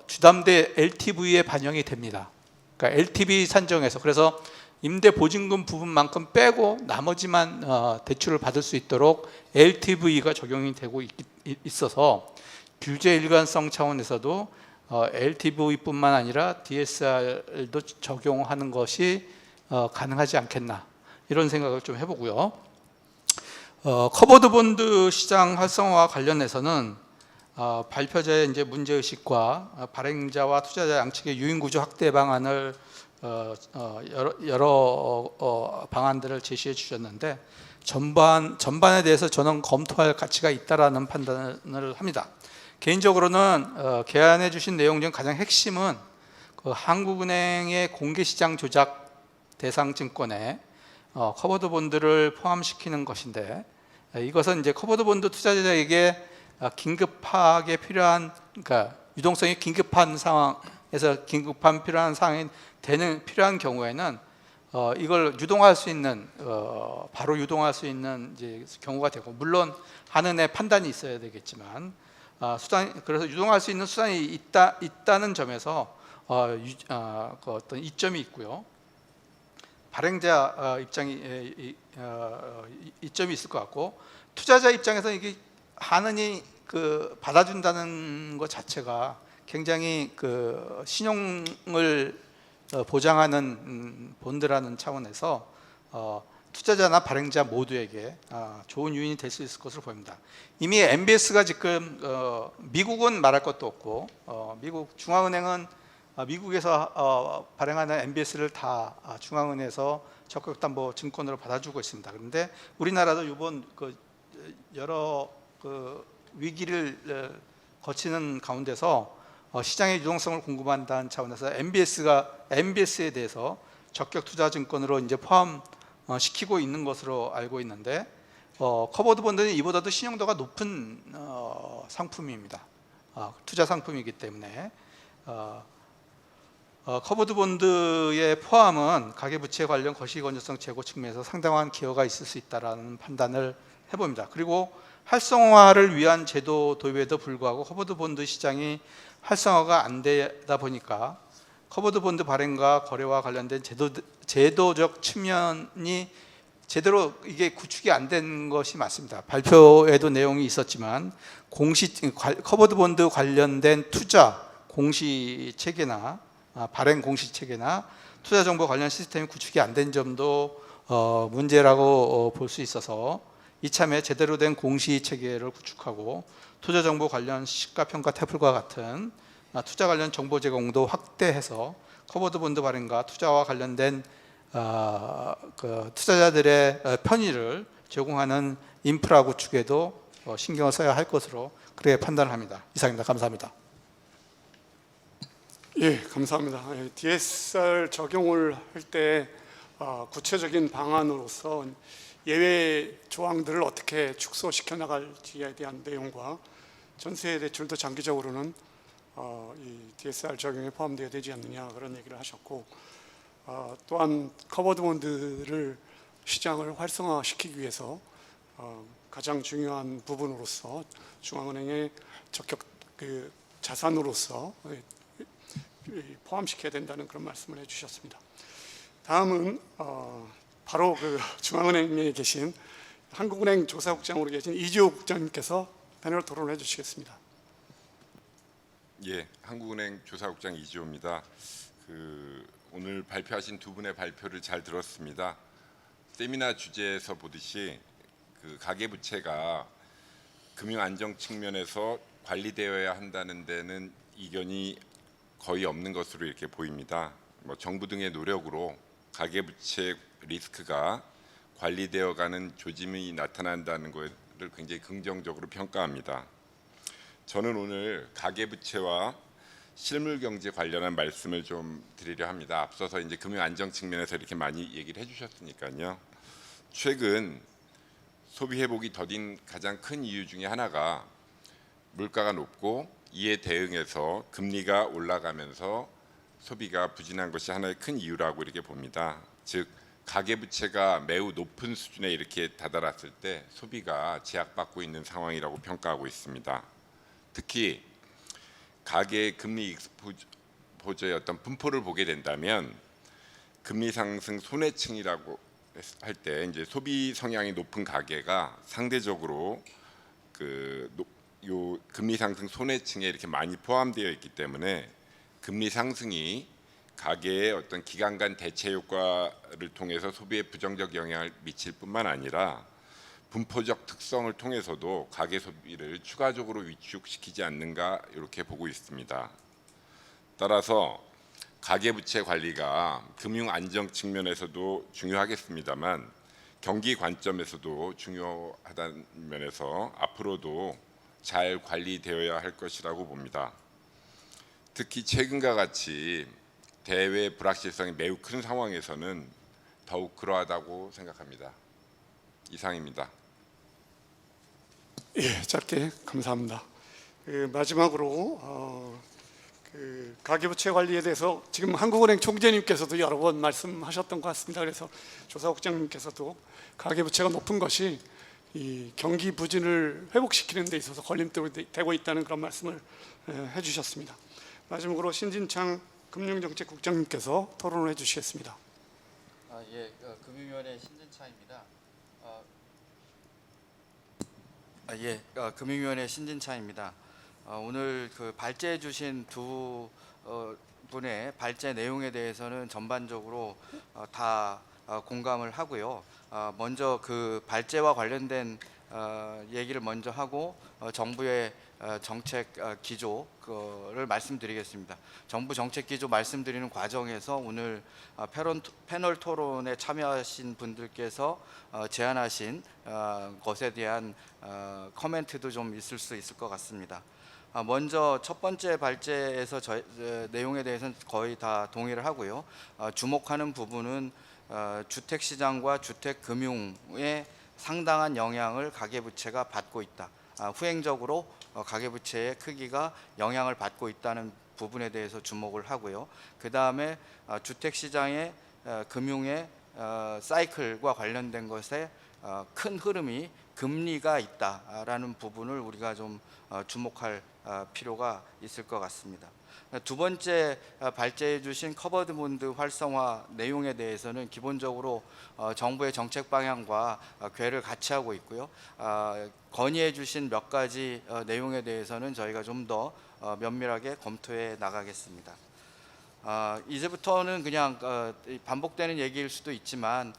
주담대 LTV에 반영이 됩니다. 그러니까 LTV 산정에서, 그래서 임대 보증금 부분만큼 빼고 나머지만 대출을 받을 수 있도록 LTV가 적용이 되고 있어서 규제 일관성 차원에서도 LTV뿐만 아니라 DSR도 적용하는 것이 가능하지 않겠나 이런 생각을 좀 해보고요. 커버드 본드 시장 활성화와 관련해서는 발표자의 이제 문제의식과 발행자와 투자자 양측의 유인구조 확대 방안을 여러 방안들을 제시해 주셨는데 전반에 대해서 저는 검토할 가치가 있다라는 판단을 합니다. 개인적으로는 개안해 주신 내용 중 가장 핵심은 그 한국은행의 공개시장 조작 대상 증권에 커버드 본드를 포함시키는 것인데, 이것은 이제 커버드 본드 투자자에게 긴급하게 필요한, 그러니까 유동성이 긴급한 상황에서 필요한 상황이 필요한 경우에는 이걸 유동할 수 있는 바로 유동할 수 있는 이제 경우가 되고, 물론 한은의 판단이 있어야 되겠지만 그래서 유동할 수 있는 수단이 있다는 점에서 그 어떤 이점이 있고요. 발행자 이점이 있을 것 같고, 투자자 입장에서 이게 한은이 그 받아준다는 것 자체가 굉장히 그 신용을 보장하는 본드라는 차원에서 투자자나 발행자 모두에게 좋은 요인이 될 수 있을 것으로 보입니다. 이미 MBS가 지금 미국은 말할 것도 없고 미국 중앙은행은 미국에서 발행하는 MBS를 다 중앙은행에서 적격담보 증권으로 받아주고 있습니다. 그런데 우리나라도 이번 여러 위기를 거치는 가운데서 시장의 유동성을 공급한다는 차원에서 MBS에 대해서 적격 투자 증권으로 이제 포함시키고 있는 것으로 알고 있는데 커버드 본드는 이보다도 신용도가 높은 상품입니다. 투자 상품이기 때문에 커버드 본드의 포함은 가계부채 관련 거시 건조성 제고 측면에서 상당한 기여가 있을 수 있다라는 판단을 해봅니다. 그리고 활성화를 위한 제도 도입에도 불구하고 커버드 본드 시장이 활성화가 안 되다 보니까 커버드 본드 발행과 거래와 관련된 제도적 측면이 제대로 이게 구축이 안 된 것이 맞습니다. 발표에도 내용이 있었지만 커버드 본드 관련된 투자 공시 체계나 발행 공시 체계나 투자 정보 관련 시스템이 구축이 안 된 점도 문제라고 볼 수 있어서 이참에 제대로 된 공시 체계를 구축하고 투자 정보 관련 시가평가 태블과 같은 투자 관련 정보 제공도 확대해서 커버드 본드 발행과 투자와 관련된 투자자들의 편의를 제공하는 인프라 구축에도 신경을 써야 할 것으로 그렇게 판단합니다. 이상입니다. 감사합니다. 예, 감사합니다. DSR 적용을 할 때 구체적인 방안으로서 예외 조항들을 어떻게 축소시켜 나갈지에 대한 내용과 전세 대출도 장기적으로는 이 DSR 적용에 포함되어야 되지 않느냐 그런 얘기를 하셨고 또한 커버드 본드를 시장을 활성화시키기 위해서 가장 중요한 부분으로서 중앙은행의 적격 자산으로서 포함시켜야 된다는 그런 말씀을 해주셨습니다. 다음은 바로 중앙은행에 계신 한국은행 조사국장으로 계신 이주호 국장님께서 패널 토론을 해주시겠습니다. 예, 한국은행 조사국장 이주호입니다. 오늘 발표하신 두 분의 발표를 잘 들었습니다. 세미나 주제에서 보듯이 가계부채가 금융 안정 측면에서 관리되어야 한다는 데는 이견이 거의 없는 것으로 이렇게 보입니다. 정부 등의 노력으로 가계부채 리스크가 관리되어가는 조짐이 나타난다는 것을 굉장히 긍정적으로 평가합니다. 저는 오늘 가계부채와 실물경제 관련한 말씀을 좀 드리려 합니다. 앞서서 이제 금융 안정 측면에서 이렇게 많이 얘기를 해주셨으니까요. 최근 소비 회복이 더딘 가장 큰 이유 중에 하나가 물가가 높고 이에 대응해서 금리가 올라가면서 소비가 부진한 것이 하나의 큰 이유라고 이렇게 봅니다. 즉 가계부채가 매우 높은 수준에 이렇게 다다랐을 때 소비가 제약받고 있는 상황이라고 평가하고 있습니다. 특히 가계 금리 익스포저의 어떤 분포를 보게 된다면 금리 상승 손해층이라고 할 때 이제 소비 성향이 높은 가계가 상대적으로 요 금리 상승 손해층에 이렇게 많이 포함되어 있기 때문에 금리 상승이 가계의 어떤 기간 간 대체 효과를 통해서 소비에 부정적 영향을 미칠 뿐만 아니라 분포적 특성을 통해서도 가계 소비를 추가적으로 위축시키지 않는가 이렇게 보고 있습니다. 따라서 가계부채 관리가 금융 안정 측면에서도 중요하겠습니다만 경기 관점에서도 중요하다는 면에서 앞으로도 잘 관리되어야 할 것이라고 봅니다. 특히 최근과 같이 대외 불확실성이 매우 큰 상황에서는 더욱 그러하다고 생각합니다. 이상입니다. 예, 짧게 감사합니다. 마지막으로 가계부채 관리에 대해서 지금 한국은행 총재님께서도 여러 번 말씀하셨던 것 같습니다. 그래서 조사국장님께서도 가계부채가 높은 것이 이 경기 부진을 회복시키는 데 있어서 걸림돌이 되고 있다는 그런 말씀을 해주셨습니다. 마지막으로 신진창 금융정책국장님께서 토론을 해주시겠습니다. 예, 금융위원회 신진창입니다. 금융위원회 신진창입니다. 오늘 발제해 주신 두 분의 발제 내용에 대해서는 전반적으로 다 공감을 하고요. 먼저 그 발제와 관련된 얘기를 먼저 하고 정부의 정책 기조를 말씀드리겠습니다. 정부 정책 기조 말씀드리는 과정에서 오늘 패널 토론에 참여하신 분들께서 제안하신 것에 대한 코멘트도 좀 있을 수 있을 것 같습니다. 먼저 첫 번째 발제에서 내용에 대해서는 거의 다 동의를 하고요. 주목하는 부분은 주택시장과 주택금융에 상당한 영향을 가계부채가 받고 있다. 후행적으로 가계부채의 크기가 영향을 받고 있다는 부분에 대해서 주목을 하고요. 그 다음에 주택시장의 금융의 사이클과 관련된 것에 큰 흐름이 금리가 있다라는 부분을 우리가 좀 주목할 필요가 있을 것 같습니다. 두 번째 발제해 주신 커버드 본드 활성화 내용에 대해서는 기본적으로 정부의 정책 방향과 궤를 같이 하고 있고요. 건의해 주신 몇 가지 내용에 대해서는 저희가 좀 더 면밀하게 검토해 나가겠습니다. 이제부터는 그냥 반복되는 얘기일 수도 있지만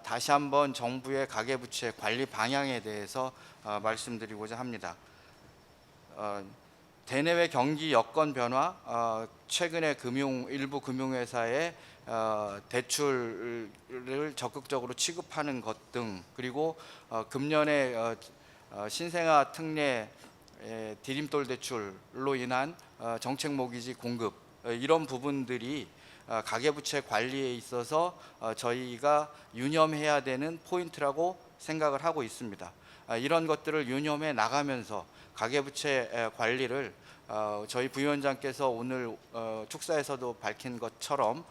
다시 한번 정부의 가계부채 관리 방향에 대해서 말씀드리고자 합니다. 대내외 경기 여건 변화, 최근에 일부 금융회사의 대출을 적극적으로 취급하는 것 등, 그리고 금년에 신생아 특례 디딤돌 대출로 인한 정책 모기지 공급, 이런 부분들이 가계부채 관리에 있어서 저희가 유념해야 되는 포인트라고 생각을 하고 있습니다. 이런 것들을 유념해 나가면서 가계부채 관리를 저희 부위원장께서 오늘 축사에서도 밝힌 것처럼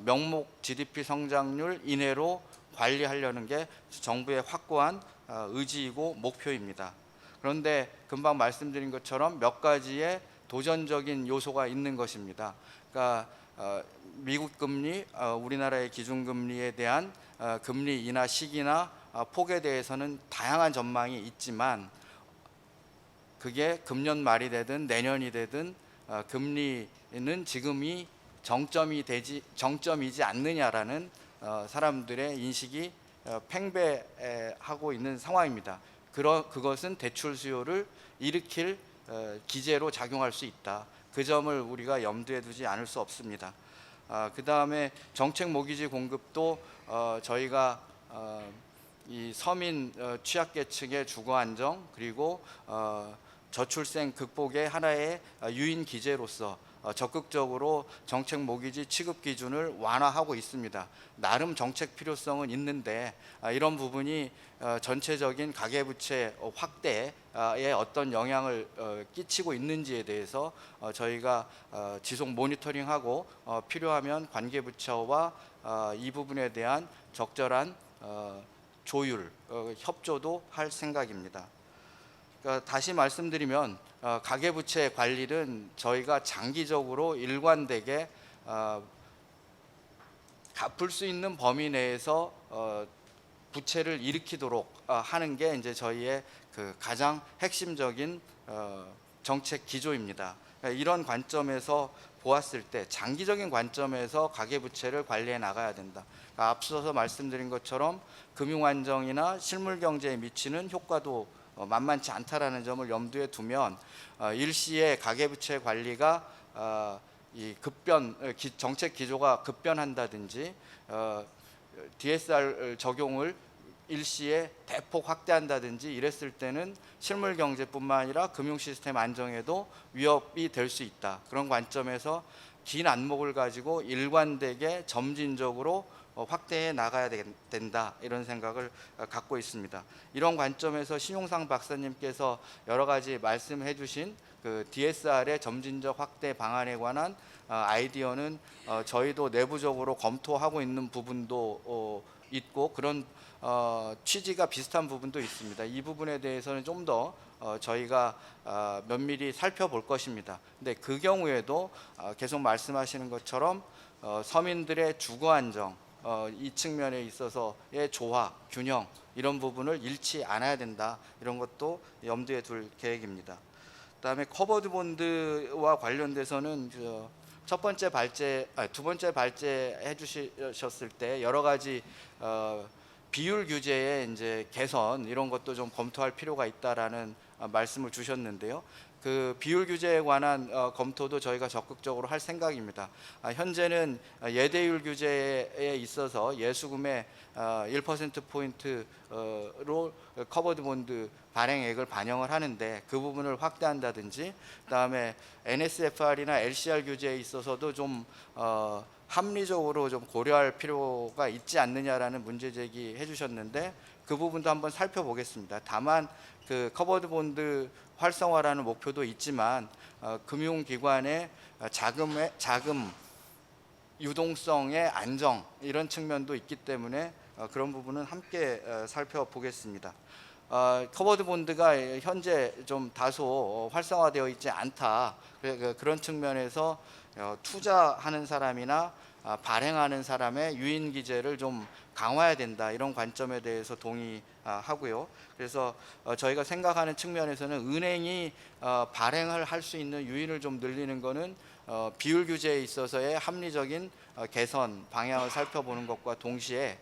명목 GDP 성장률 이내로 관리하려는 게 정부의 확고한 의지이고 목표입니다. 그런데 금방 말씀드린 것처럼 몇 가지의 도전적인 요소가 있는 것입니다. 그러니까 미국 금리, 우리나라의 기준금리에 대한 금리 인하 시기나 폭에 대해서는 다양한 전망이 있지만 그게 금년 말이 되든 내년이 되든 금리는 지금이 정점이지 않느냐라는 사람들의 인식이 팽배하고 있는 상황입니다. 그것은 대출 수요를 일으킬 기제로 작용할 수 있다. 그 점을 우리가 염두에 두지 않을 수 없습니다. 그 다음에 정책 모기지 공급도 저희가 이 서민 취약계층의 주거 안정, 그리고 저출생 극복의 하나의 유인 기제로서 적극적으로 정책 모기지 취급 기준을 완화하고 있습니다. 나름 정책 필요성은 있는데 이런 부분이 전체적인 가계부채 확대에 어떤 영향을 끼치고 있는지에 대해서 저희가 지속 모니터링하고 필요하면 관계부처와 이 부분에 대한 적절한 조율, 협조도 할 생각입니다. 그러니까 다시 말씀드리면 가계부채 관리는 저희가 장기적으로 일관되게 갚을 수 있는 범위 내에서 부채를 일으키도록 하는 게 이제 저희의 그 가장 핵심적인 정책 기조입니다. 그러니까 이런 관점에서 보았을 때 장기적인 관점에서 가계부채를 관리해 나가야 된다. 그러니까 앞서서 말씀드린 것처럼 금융안정이나 실물경제에 미치는 효과도 만만치 않다라는 점을 염두에 두면 일시에 가계부채 관리가 이 정책 기조가 급변한다든지 DSR 적용을 일시에 대폭 확대한다든지 이랬을 때는 실물 경제뿐만 아니라 금융 시스템 안정에도 위협이 될 수 있다. 그런 관점에서 긴 안목을 가지고 일관되게 점진적으로 확대해 나가야 된다, 이런 생각을 갖고 있습니다. 이런 관점에서 신용상 박사님께서 여러 가지 말씀해 주신 그 DSR의 점진적 확대 방안에 관한 아이디어는 저희도 내부적으로 검토하고 있는 부분도 있고 그런 취지가 비슷한 부분도 있습니다. 이 부분에 대해서는 좀 더 저희가 면밀히 살펴볼 것입니다. 근데 그 경우에도 계속 말씀하시는 것처럼 서민들의 주거 안정, 이 측면에 있어서의 조화, 균형, 이런 부분을 잃지 않아야 된다. 이런 것도 염두에 둘 계획입니다. 그다음에 커버드 본드와 관련돼서는 두 번째 발제해 주셨을 때 여러 가지 비율 규제의 이제 개선 이런 것도 좀 검토할 필요가 있다라는 말씀을 주셨는데요. 그 비율 규제에 관한 검토도 저희가 적극적으로 할 생각입니다. 현재는 예대율 규제에 있어서 예수금의 1%포인트로 커버드 본드 발행액을 반영을 하는데 그 부분을 확대한다든지, 그다음에 NSFR이나 LCR 규제에 있어서도 좀 합리적으로 좀 고려할 필요가 있지 않느냐라는 문제 제기해 주셨는데 그 부분도 한번 살펴보겠습니다. 다만 그 커버드 본드 활성화라는 목표도 있지만 금융기관의 자금 유동성의 안정 이런 측면도 있기 때문에 그런 부분은 함께 살펴보겠습니다. 커버드 본드가 현재 좀 다소 활성화되어 있지 않다. 그런 측면에서 투자하는 사람이나 발행하는 사람의 유인 기제를 좀 강화해야 된다, 이런 관점에 대해서 동의하고요. 그래서 저희가 생각하는 측면에서는 은행이 발행을 할 수 있는 유인을 좀 늘리는 것은 비율 규제에 있어서의 합리적인 개선 방향을 살펴보는 것과 동시에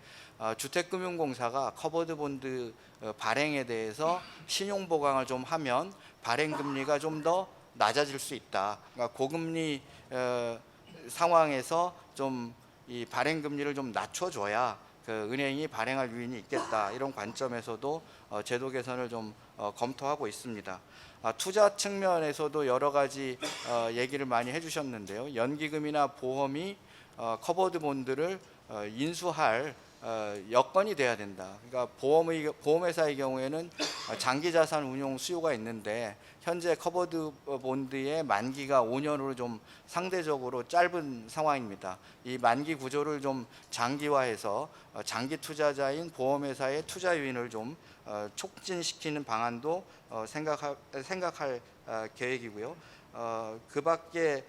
주택금융공사가 커버드 본드 발행에 대해서 신용 보강을 좀 하면 발행 금리가 좀 더 낮아질 수 있다. 그러니까 고금리 상황에서 좀 이 발행 금리를 좀 낮춰줘야 그 은행이 발행할 유인이 있겠다, 이런 관점에서도 제도 개선을 좀 검토하고 있습니다. 투자 측면에서도 여러 가지 얘기를 많이 해주셨는데요. 연기금이나 보험이 커버드 본드를 인수할 여건이 돼야 된다. 그러니까 보험회사의 경우에는 장기자산 운용 수요가 있는데 현재 커버드 본드의 만기가 5년으로 좀 상대적으로 짧은 상황입니다. 이 만기 구조를 좀 장기화해서 장기 투자자인 보험회사의 투자 유인을 좀 촉진시키는 방안도 생각할 계획이고요. 그밖에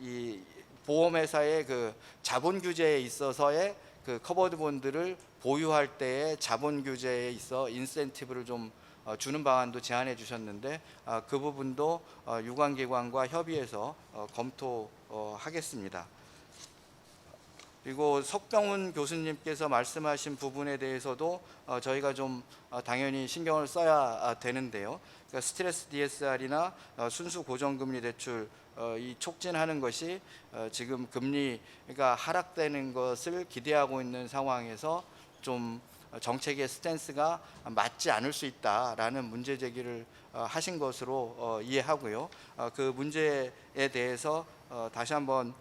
이 보험회사의 그 자본 규제에 있어서의 그 커버드 본드를 보유할 때의 자본 규제에 있어 인센티브를 좀 주는 방안도 제안해 주셨는데 그 부분도 유관기관과 협의해서 검토하겠습니다. 그리고 석병훈 교수님께서 말씀하신 부분에 대해서도 저희가 좀 당연히 신경을 써야 되는데요. 그러니까 스트레스 DSR이나 순수 고정금리 대출 이 촉진하는 것이 지금 금리가 하락되는 것을 기대하고 있는 상황에서 좀 정책의 스탠스가 맞지 않을 수 있다라는 문제 제기를 하신 것으로 이해하고요. 그 문제에 대해서 다시 한번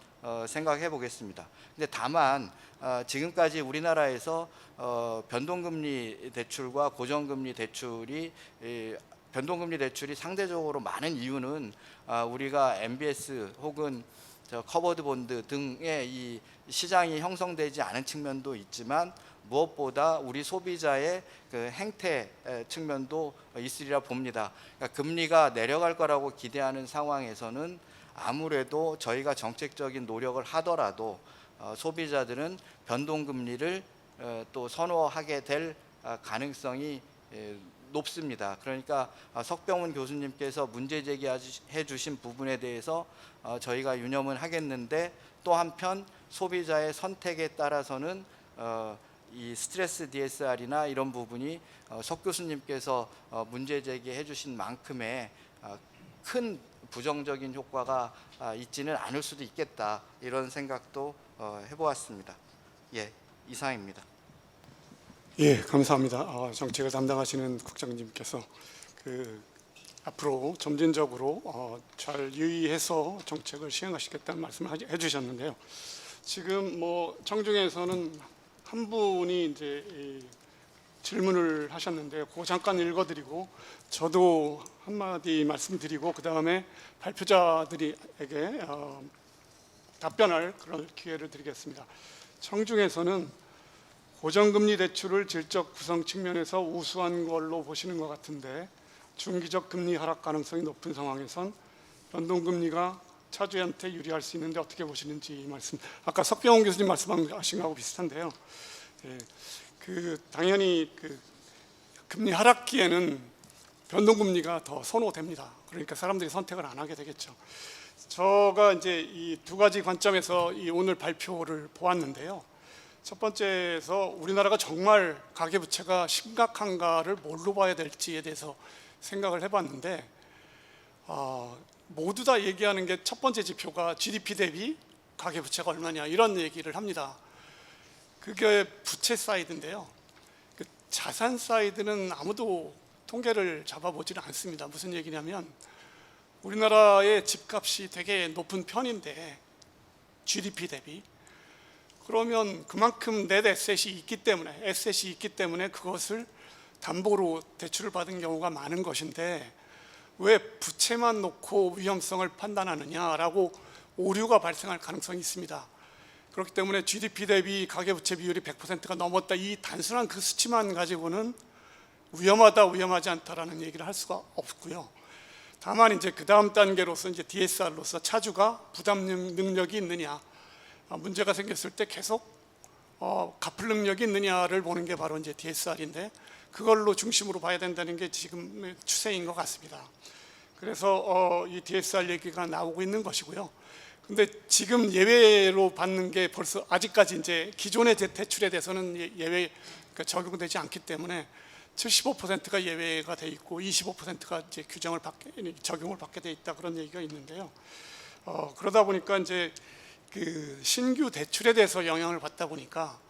생각해 보겠습니다. 근데 다만 지금까지 우리나라에서 변동금리 대출과 고정금리 대출이 변동금리 대출이 상대적으로 많은 이유는 우리가 MBS 혹은 커버드 본드 등의 이 시장이 형성되지 않은 측면도 있지만 무엇보다 우리 소비자의 그 행태 측면도 있으리라 봅니다. 그러니까 금리가 내려갈 거라고 기대하는 상황에서는 아무래도 저희가 정책적인 노력을 하더라도 소비자들은 변동금리를 또 선호하게 될 가능성이 높습니다. 그러니까 석병훈 교수님께서 문제 제기해 주신 부분에 대해서 저희가 유념은 하겠는데, 또 한편 소비자의 선택에 따라서는 이 스트레스 DSR이나 이런 부분이 석 교수님께서 문제 제기해 주신 만큼의 큰 부정적인 효과가 있지는 않을 수도 있겠다, 이런 생각도 해보았습니다. 예, 이상입니다. 예, 감사합니다. 정책을 담당하시는 국장님께서 앞으로 점진적으로 잘 유의해서 정책을 시행하시겠다는 말씀을 해주셨는데요. 지금 뭐 청중에서는 한 분이 이제 질문을 하셨는데 그 잠깐 읽어드리고 저도 한마디 말씀드리고 그 다음에 발표자들에게 답변할 그런 기회를 드리겠습니다. 청중에서는 고정금리 대출을 질적 구성 측면에서 우수한 걸로 보시는 것 같은데 중기적 금리 하락 가능성이 높은 상황에선 변동금리가 차주한테 유리할 수 있는데 어떻게 보시는지 이 말씀, 아까 석병훈 교수님 말씀하신 거하고 비슷한데요. 당연히 금리 하락기에는 변동금리가 더 선호됩니다. 그러니까 사람들이 선택을 안 하게 되겠죠. 제가 이제 이 두 가지 관점에서 이 오늘 발표를 보았는데요. 첫 번째에서 우리나라가 정말 가계부채가 심각한가를 뭘로 봐야 될지에 대해서 생각을 해봤는데 모두 다 얘기하는 게 첫 번째 지표가 GDP 대비 가계부채가 얼마냐 이런 얘기를 합니다. 그게 부채 사이드인데요. 그 자산 사이드는 아무도 통계를 잡아보지는 않습니다. 무슨 얘기냐면 우리나라의 집값이 되게 높은 편인데 GDP 대비 그러면 그만큼 넷 에셋이 있기 때문에 그것을 담보로 대출을 받은 경우가 많은 것인데 왜 부채만 놓고 위험성을 판단하느냐라고 오류가 발생할 가능성이 있습니다. 그렇기 때문에 GDP 대비 가계부채 비율이 100%가 넘었다 이 단순한 그 수치만 가지고는 위험하다 위험하지 않다라는 얘기를 할 수가 없고요. 다만 이제 그 다음 단계로서 이제 DSR로서 차주가 부담 능력이 있느냐 문제가 생겼을 때 계속 갚을 능력이 있느냐를 보는 게 바로 이제 DSR인데 그걸로 중심으로 봐야 된다는 게 지금 추세인 것 같습니다. 그래서 이 DSR 얘기가 나오고 있는 것이고요. 근데 지금 예외로 받는 게 벌써 아직까지 이제 기존의 대출에 대해서는 예외 그러니까 적용되지 않기 때문에 75%가 예외가 돼 있고 25%가 이제 적용을 받게 돼 있다 그런 얘기가 있는데요. 그러다 보니까 이제 그 신규 대출에 대해서 영향을 받다 보니까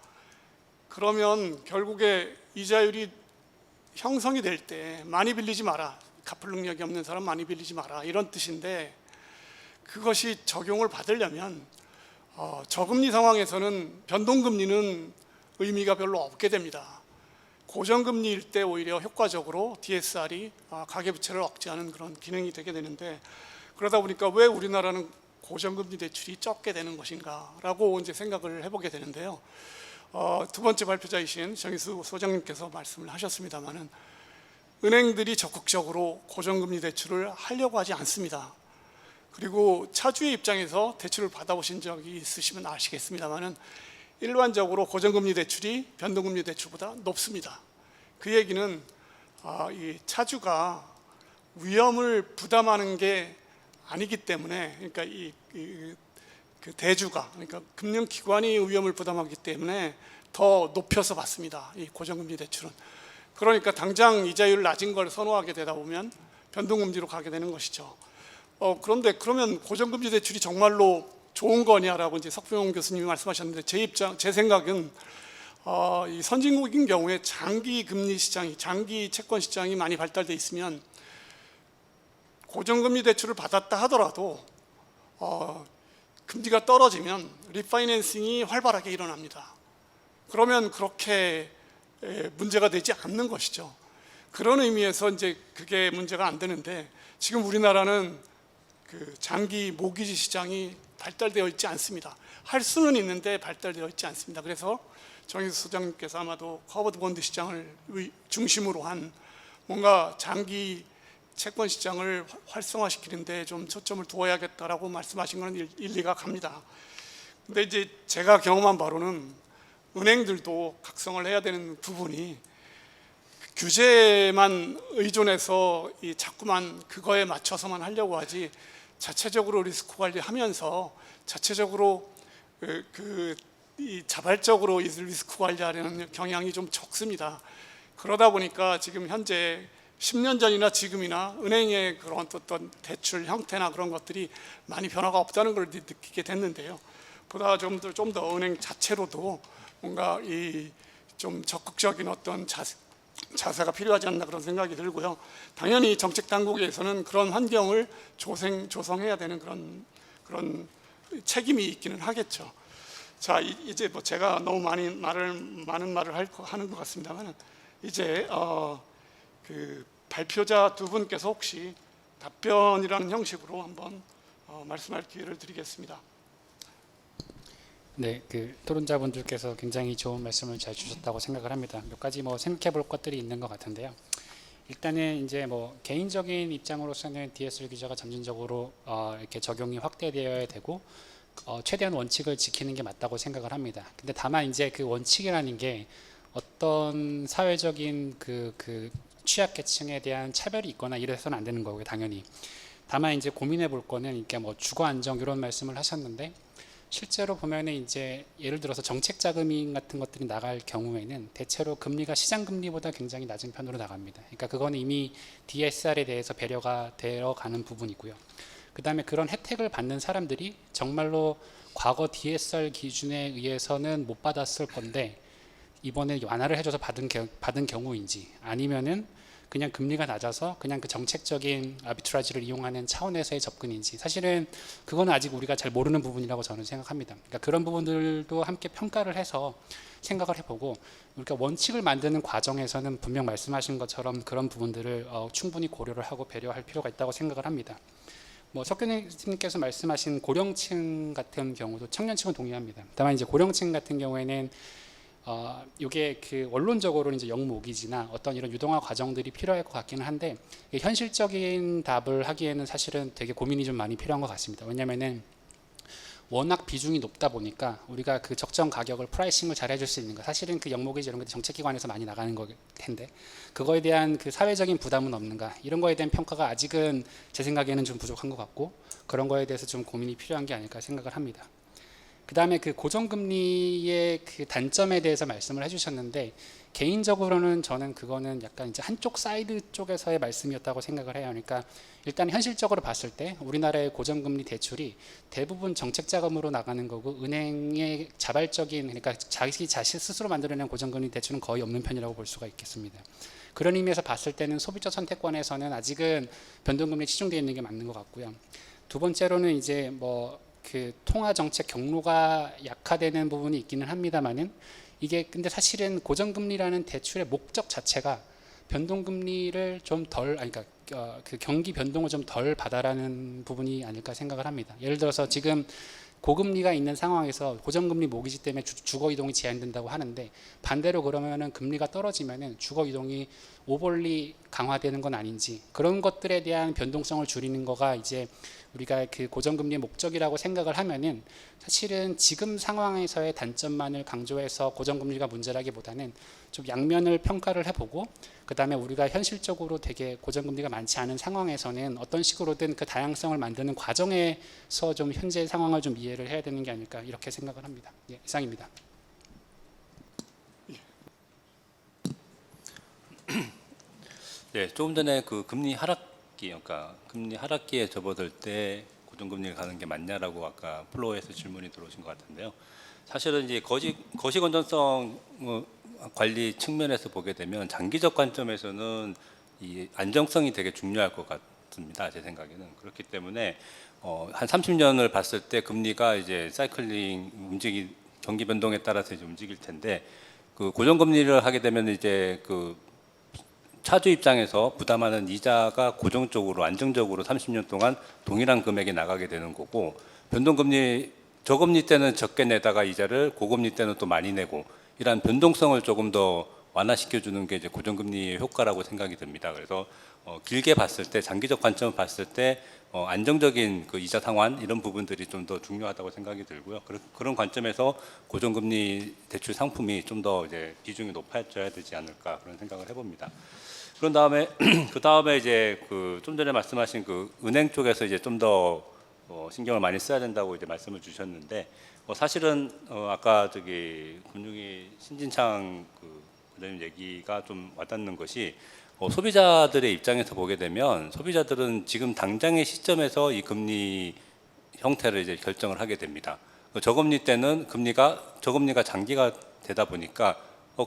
그러면 결국에 이자율이 형성이 될 때 많이 빌리지 마라, 갚을 능력이 없는 사람 많이 빌리지 마라 이런 뜻인데 그것이 적용을 받으려면 저금리 상황에서는 변동금리는 의미가 별로 없게 됩니다. 고정금리일 때 오히려 효과적으로 DSR이 가계부채를 억제하는 그런 기능이 되게 되는데 그러다 보니까 왜 우리나라는 고정금리 대출이 적게 되는 것인가라고 이제 생각을 해보게 되는데요. 두 번째 발표자이신 정의수 소장님께서 말씀을 하셨습니다마는 은행들이 적극적으로 고정금리 대출을 하려고 하지 않습니다. 그리고 차주의 입장에서 대출을 받아보신 적이 있으시면 아시겠습니다마는 일반적으로 고정금리 대출이 변동금리 대출보다 높습니다. 그 얘기는 이 차주가 위험을 부담하는 게 아니기 때문에 그러니까 그 대주가 그러니까 금융기관이 위험을 부담하기 때문에 더 높여서 받습니다. 이 고정금리 대출은. 그러니까 당장 이자율 낮은 걸 선호하게 되다 보면 변동금리로 가게 되는 것이죠. 그런데 그러면 고정금리 대출이 정말로 좋은 거냐라고 이제 석병용 교수님이 말씀하셨는데 제 생각은 이 선진국인 경우에 장기 금리 시장이 장기 채권 시장이 많이 발달돼 있으면 고정금리 대출을 받았다 하더라도 금리가 떨어지면 리파이낸싱이 활발하게 일어납니다. 그러면 그렇게 문제가 되지 않는 것이죠. 그런 의미에서 이제 그게 문제가 안 되는데 지금 우리나라는 그 장기 모기지 시장이 발달되어 있지 않습니다. 할 수는 있는데 발달되어 있지 않습니다. 그래서 정의수 소장님께서 아마도 커버드 본드 시장을 중심으로 한 뭔가 장기 채권 시장을 활성화시키는데 좀 초점을 두어야겠다라고 말씀하신 것은 일리가 갑니다. 근데 이제 제가 경험한 바로는 은행들도 각성을 해야 되는 부분이 규제만 의존해서 자꾸만 그거에 맞춰서만 하려고 하지 자체적으로 리스크 관리하면서 자체적으로 자발적으로 리스크 관리하려는 경향이 좀 적습니다. 그러다 보니까 지금 현재 10년 전이나 지금이나 은행의 그런 어떤 대출 형태나 그런 것들이 많이 변화가 없다는 걸 느끼게 됐는데요. 보다 좀 더 은행 자체로도 뭔가 좀 적극적인 어떤 자세가 필요하지 않나 그런 생각이 들고요. 당연히 정책 당국에서는 그런 환경을 조성해야 되는 그런 책임이 있기는 하겠죠. 자, 이제 뭐 제가 너무 많은 말을 하는 것 같습니다만 이제 그 발표자 두 분께서 혹시 답변이라는 형식으로 한번 말씀할 기회를 드리겠습니다. 네, 그 토론자분들께서 굉장히 좋은 말씀을 잘 주셨다고 생각을 합니다. 몇 가지 뭐 생각해볼 것들이 있는 것 같은데요. 일단은 이제 뭐 개인적인 입장으로서는 DSR 규제가 점진적으로 이렇게 적용이 확대되어야 되고 최대한 원칙을 지키는 게 맞다고 생각을 합니다. 근데 다만 이제 그 원칙이라는 게 어떤 사회적인 그 취약계층에 대한 차별이 있거나 이래서는 안 되는 거고요, 당연히. 다만 이제 고민해 볼 거는 이렇게 뭐 주거 안정 이런 말씀을 하셨는데 실제로 보면은 이제 예를 들어서 정책 자금인 같은 것들이 나갈 경우에는 대체로 금리가 시장 금리보다 굉장히 낮은 편으로 나갑니다. 그러니까 그거는 이미 DSR에 대해서 배려가 되어 가는 부분이고요. 그다음에 그런 혜택을 받는 사람들이 정말로 과거 DSR 기준에 의해서는 못 받았을 건데 이번에 완화를 해줘서 받은 경우인지, 아니면은 그냥 금리가 낮아서 그냥 그 정책적인 아비트라지를 이용하는 차원에서의 접근인지, 사실은 그거는 아직 우리가 잘 모르는 부분이라고 저는 생각합니다. 그러니까 그런 부분들도 함께 평가를 해서 생각을 해보고, 우리가 원칙을 만드는 과정에서는 분명 말씀하신 것처럼 그런 부분들을 충분히 고려를 하고 배려할 필요가 있다고 생각을 합니다. 뭐 석 교수님께서 말씀하신 고령층 같은 경우도 청년층은 동의합니다. 다만 이제 고령층 같은 경우에는 이게 그 원론적으로는 이제 영모기지나 어떤 이런 유동화 과정들이 필요할 것 같기는 한데, 현실적인 답을 하기에는 사실은 되게 고민이 좀 많이 필요한 것 같습니다. 왜냐면은 워낙 비중이 높다 보니까 우리가 그 적정 가격을 프라이싱을 잘 해줄 수 있는 거, 사실은 그 영모기지 이런 게 정책기관에서 많이 나가는 걸 텐데 그거에 대한 그 사회적인 부담은 없는가, 이런 거에 대한 평가가 아직은 제 생각에는 좀 부족한 것 같고, 그런 거에 대해서 좀 고민이 필요한 게 아닐까 생각을 합니다. 그 다음에 그 고정금리의 그 단점에 대해서 말씀을 해주셨는데, 개인적으로는 저는 그거는 약간 이제 한쪽 사이드 쪽에서의 말씀이었다고 생각을 해요. 그러니까 일단 현실적으로 봤을 때 우리나라의 고정금리 대출이 대부분 정책 자금으로 나가는 거고, 은행의 자발적인, 그러니까 자기 자신 스스로 만들어낸 고정금리 대출은 거의 없는 편이라고 볼 수가 있겠습니다. 그런 의미에서 봤을 때는 소비자 선택권에서는 아직은 변동금리 치중되어 있는 게 맞는 것 같고요. 두 번째로는 이제 뭐 그 통화 정책 경로가 약화되는 부분이 있기는 합니다만은, 이게 근데 사실은 고정금리라는 대출의 목적 자체가 변동금리를 좀 덜, 그러니까 그 경기 변동을 좀 덜 받아라는 부분이 아닐까 생각을 합니다. 예를 들어서 지금 고금리가 있는 상황에서 고정금리 모기지 때문에 주거 이동이 제한된다고 하는데, 반대로 그러면은 금리가 떨어지면은 주거 이동이 오버리 강화되는 건 아닌지, 그런 것들에 대한 변동성을 줄이는 거가 이제 우리가 그 고정금리의 목적이라고 생각을 하면은, 사실은 지금 상황에서의 단점만을 강조해서 고정금리가 문제라기보다는 좀 양면을 평가를 해보고, 그 다음에 우리가 현실적으로 되게 고정금리가 많지 않은 상황에서는 어떤 식으로든 그 다양성을 만드는 과정에서 좀 현재 상황을 좀 이해를 해야 되는 게 아닐까, 이렇게 생각을 합니다. 예, 이상입니다. 네, 조금 전에 그 금리 하락기, 그러니까 금리 하락기에 접어들 때 고정금리를 가는 게 맞냐라고 아까 플로어에서 질문이 들어오신 것 같은데요. 사실은 이제 거시 건전성 관리 측면에서 보게 되면 장기적 관점에서는 이 안정성이 되게 중요할 것 같습니다. 제 생각에는. 그렇기 때문에 한 30년을 봤을 때 금리가 이제 사이클링 경기 변동에 따라서 이제 움직일 텐데, 그 고정금리를 하게 되면 이제 그 차주 입장에서 부담하는 이자가 고정적으로 안정적으로 30년 동안 동일한 금액이 나가게 되는 거고, 변동금리 저금리 때는 적게 내다가 이자를 고금리 때는 또 많이 내고, 이러한 변동성을 조금 더 완화시켜 주는 게 이제 고정금리의 효과라고 생각이 듭니다. 그래서 길게 봤을 때, 장기적 관점을 봤을 때 안정적인 그 이자 상환 이런 부분들이 좀 더 중요하다고 생각이 들고요. 그런 관점에서 고정금리 대출 상품이 좀 더 이제 비중이 높아져야 되지 않을까, 그런 생각을 해봅니다. 그런 다음에 그 다음에 이제 그 좀 전에 말씀하신 그 은행 쪽에서 이제 좀 더 신경을 많이 써야 된다고 이제 말씀을 주셨는데, 사실은 아까 저기 금융위 신진창 그 부장님 얘기가 좀 와닿는 것이, 소비자들의 입장에서 보게 되면 소비자들은 지금 당장의 시점에서 이 금리 형태를 이제 결정을 하게 됩니다. 저금리 때는 저금리가 장기가 되다 보니까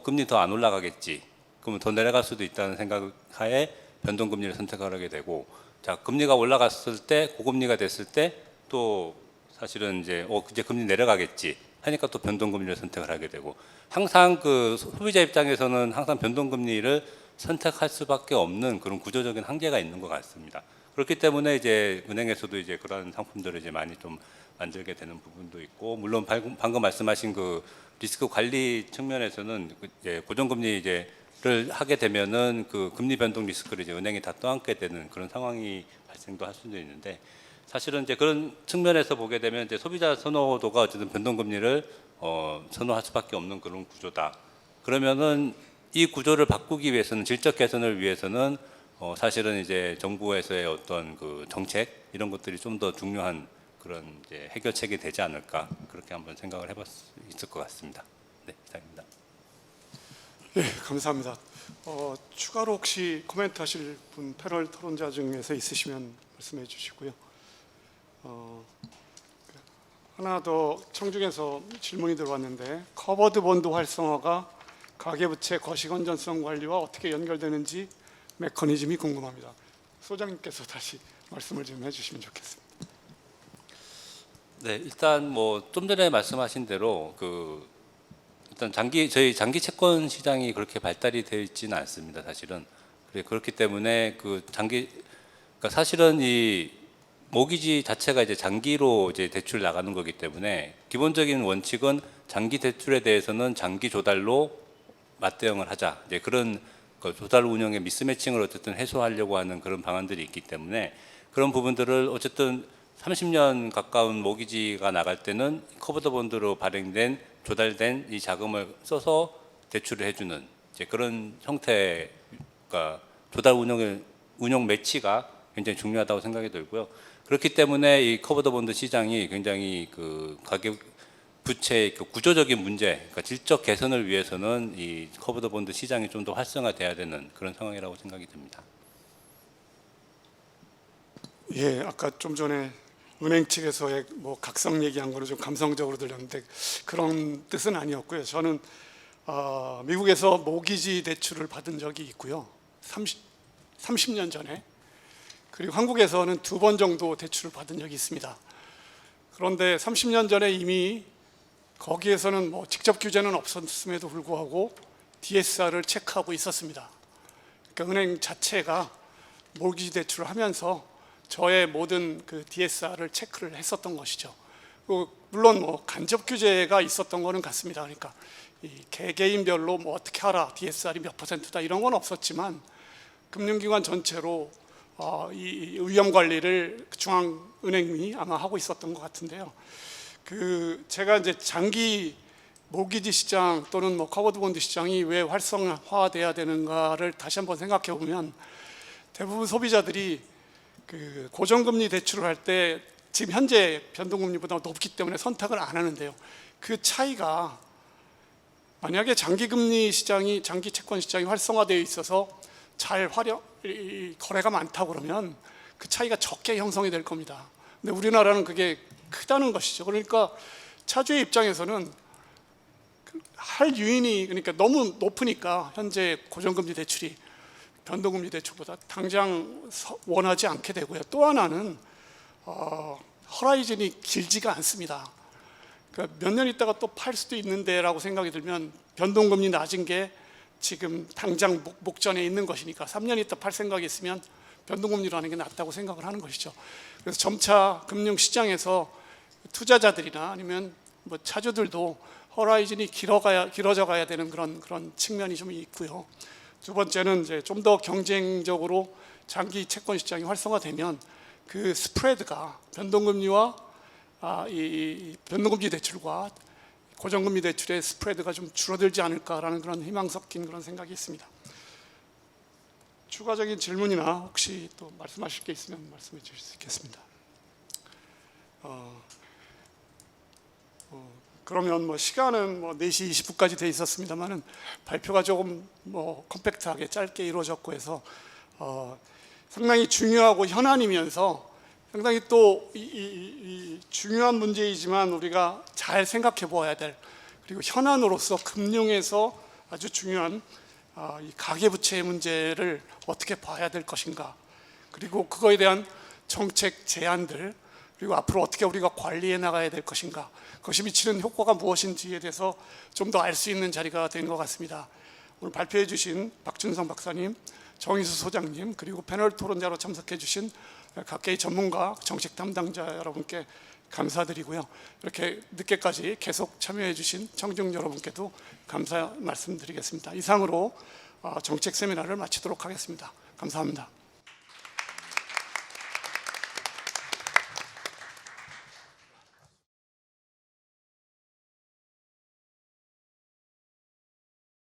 금리 더 안 올라가겠지, 그러면 더 내려갈 수도 있다는 생각하에 변동금리를 선택을 하게 되고, 자, 금리가 올라갔을 때, 고금리가 됐을 때 또 사실은 이제 금리 내려가겠지 하니까 또 변동금리를 선택을 하게 되고, 항상 그 소비자 입장에서는 항상 변동금리를 선택할 수밖에 없는 그런 구조적인 한계가 있는 것 같습니다. 그렇기 때문에 이제 은행에서도 이제 그런 상품들을 이제 많이 좀 만들게 되는 부분도 있고, 물론 방금 말씀하신 그 리스크 관리 측면에서는 고정금리 를 하게 되면은 그 금리 변동 리스크를 이제 은행이 다 떠안게 되는 그런 상황이 발생도 할 수도 있는데, 사실은 이제 그런 측면에서 보게 되면 이제 소비자 선호도가 어쨌든 변동금리를 선호할 수밖에 없는 그런 구조다. 그러면은 이 구조를 바꾸기 위해서는, 질적 개선을 위해서는 사실은 이제 정부에서의 어떤 그 정책 이런 것들이 좀 더 중요한 그런 이제 해결책이 되지 않을까 그렇게 한번 생각을 해볼 수 있을 것 같습니다. 네, 이상입니다. 예, 감사합니다. 추가로 혹시 코멘트하실 분 패널 토론자 중에서 있으시면 말씀해 주시고요. 하나 더 청중에서 질문이 들어왔는데 커버드 본드 활성화가 가계부채 거시건전성 관리와 어떻게 연결되는지 메커니즘이 궁금합니다. 소장님께서 다시 말씀을 좀 해주시면 좋겠습니다. 네, 일단 뭐 좀 전에 말씀하신 대로 일단 저희 장기 채권 시장이 그렇게 발달이 되어 있지는 않습니다. 사실은 그렇기 때문에 그러니까 사실은 이 모기지 자체가 이제 장기로 이제 대출 나가는 거기 때문에 기본적인 원칙은 장기 대출에 대해서는 장기 조달로 맞대응을 하자. 이제 그런 조달 운영의 미스매칭을 어쨌든 해소하려고 하는 그런 방안들이 있기 때문에 그런 부분들을 어쨌든 30년 가까운 모기지가 나갈 때는 커버드 본드로 발행된 조달된 이 자금을 써서 대출을 해주는 이제 그런 형태가 조달 운용 매치가 굉장히 중요하다고 생각이 들고요. 그렇기 때문에 이 커버드 본드 시장이 굉장히 그 가격 부채의 구조적인 문제, 그러니까 질적 개선을 위해서는 이 커버드 본드 시장이 좀 더 활성화돼야 되는 그런 상황이라고 생각이 듭니다. 예, 아까 좀 전에 은행 측에서의 뭐 각성 얘기한 거는 좀 감성적으로 들렸는데 그런 뜻은 아니었고요. 저는 미국에서 모기지 대출을 받은 적이 있고요. 30년 전에. 그리고 한국에서는 2번 정도 대출을 받은 적이 있습니다. 그런데 30년 전에 이미 거기에서는 뭐 직접 규제는 없었음에도 불구하고 DSR을 체크하고 있었습니다. 그러니까 은행 자체가 모기지 대출을 하면서 저의 모든 그 DSR을 체크를 했었던 것이죠. 물론 뭐 간접 규제가 있었던 거는 같습니다. 그러니까 이 개개인별로 뭐 어떻게 하라, DSR이 몇 %다 이런 건 없었지만 금융기관 전체로 이 위험 관리를 중앙은행이 아마 하고 있었던 것 같은데요. 제가 이제 장기 모기지 시장 또는 뭐 커버드 본드 시장이 왜 활성화돼야 되는가를 다시 한번 생각해 보면 대부분 소비자들이 고정금리 대출을 할 때 지금 현재 변동금리보다 높기 때문에 선택을 안 하는데요. 그 차이가 만약에 장기금리 시장이 장기 채권 시장이 활성화되어 있어서 잘 거래가 많다고 그러면 그 차이가 적게 형성이 될 겁니다. 근데 우리나라는 그게 크다는 것이죠. 그러니까 차주의 입장에서는 할 유인이 그러니까 너무 높으니까 현재 고정금리 대출이 변동금리 대출보다 당장 원하지 않게 되고요. 또 하나는 허라이즌이 길지가 않습니다. 그러니까 몇 년 있다가 또 팔 수도 있는데라고 생각이 들면 변동금리 낮은 게 지금 당장 목전에 있는 것이니까 3년 있다 팔 생각이 있으면 변동금리로 하는 게 낫다고 생각을 하는 것이죠. 그래서 점차 금융시장에서 투자자들이나 아니면 뭐 차주들도 허라이즌이 길어져 가야 되는 그런 측면이 좀 있고요. 두 번째는 이제 좀 더 경쟁적으로 장기 채권 시장이 활성화되면 그 스프레드가 변동금리와 이 변동금리 대출과 고정금리 대출의 스프레드가 좀 줄어들지 않을까라는 그런 희망 섞인 그런 생각이 있습니다. 추가적인 질문이나 혹시 또 말씀하실 게 있으면 말씀해 주실 수 있겠습니다. 그러면 뭐 시간은 뭐 4시 20분까지 돼 있었습니다만은 발표가 조금 뭐 컴팩트하게 짧게 이루어졌고 해서 상당히 중요하고 현안이면서 상당히 또 이 중요한 문제이지만 우리가 잘 생각해 보아야 될 그리고 현안으로서 금융에서 아주 중요한 이 가계부채의 문제를 어떻게 봐야 될 것인가 그리고 그거에 대한 정책 제안들 그리고 앞으로 어떻게 우리가 관리해 나가야 될 것인가 그것이 미치는 효과가 무엇인지에 대해서 좀 더 알 수 있는 자리가 된 것 같습니다. 오늘 발표해 주신 박준성 박사님, 정희수 소장님 그리고 패널 토론자로 참석해 주신 각계의 전문가, 정책 담당자 여러분께 감사드리고요. 이렇게 늦게까지 계속 참여해 주신 청중 여러분께도 감사 말씀드리겠습니다. 이상으로 정책 세미나를 마치도록 하겠습니다. 감사합니다.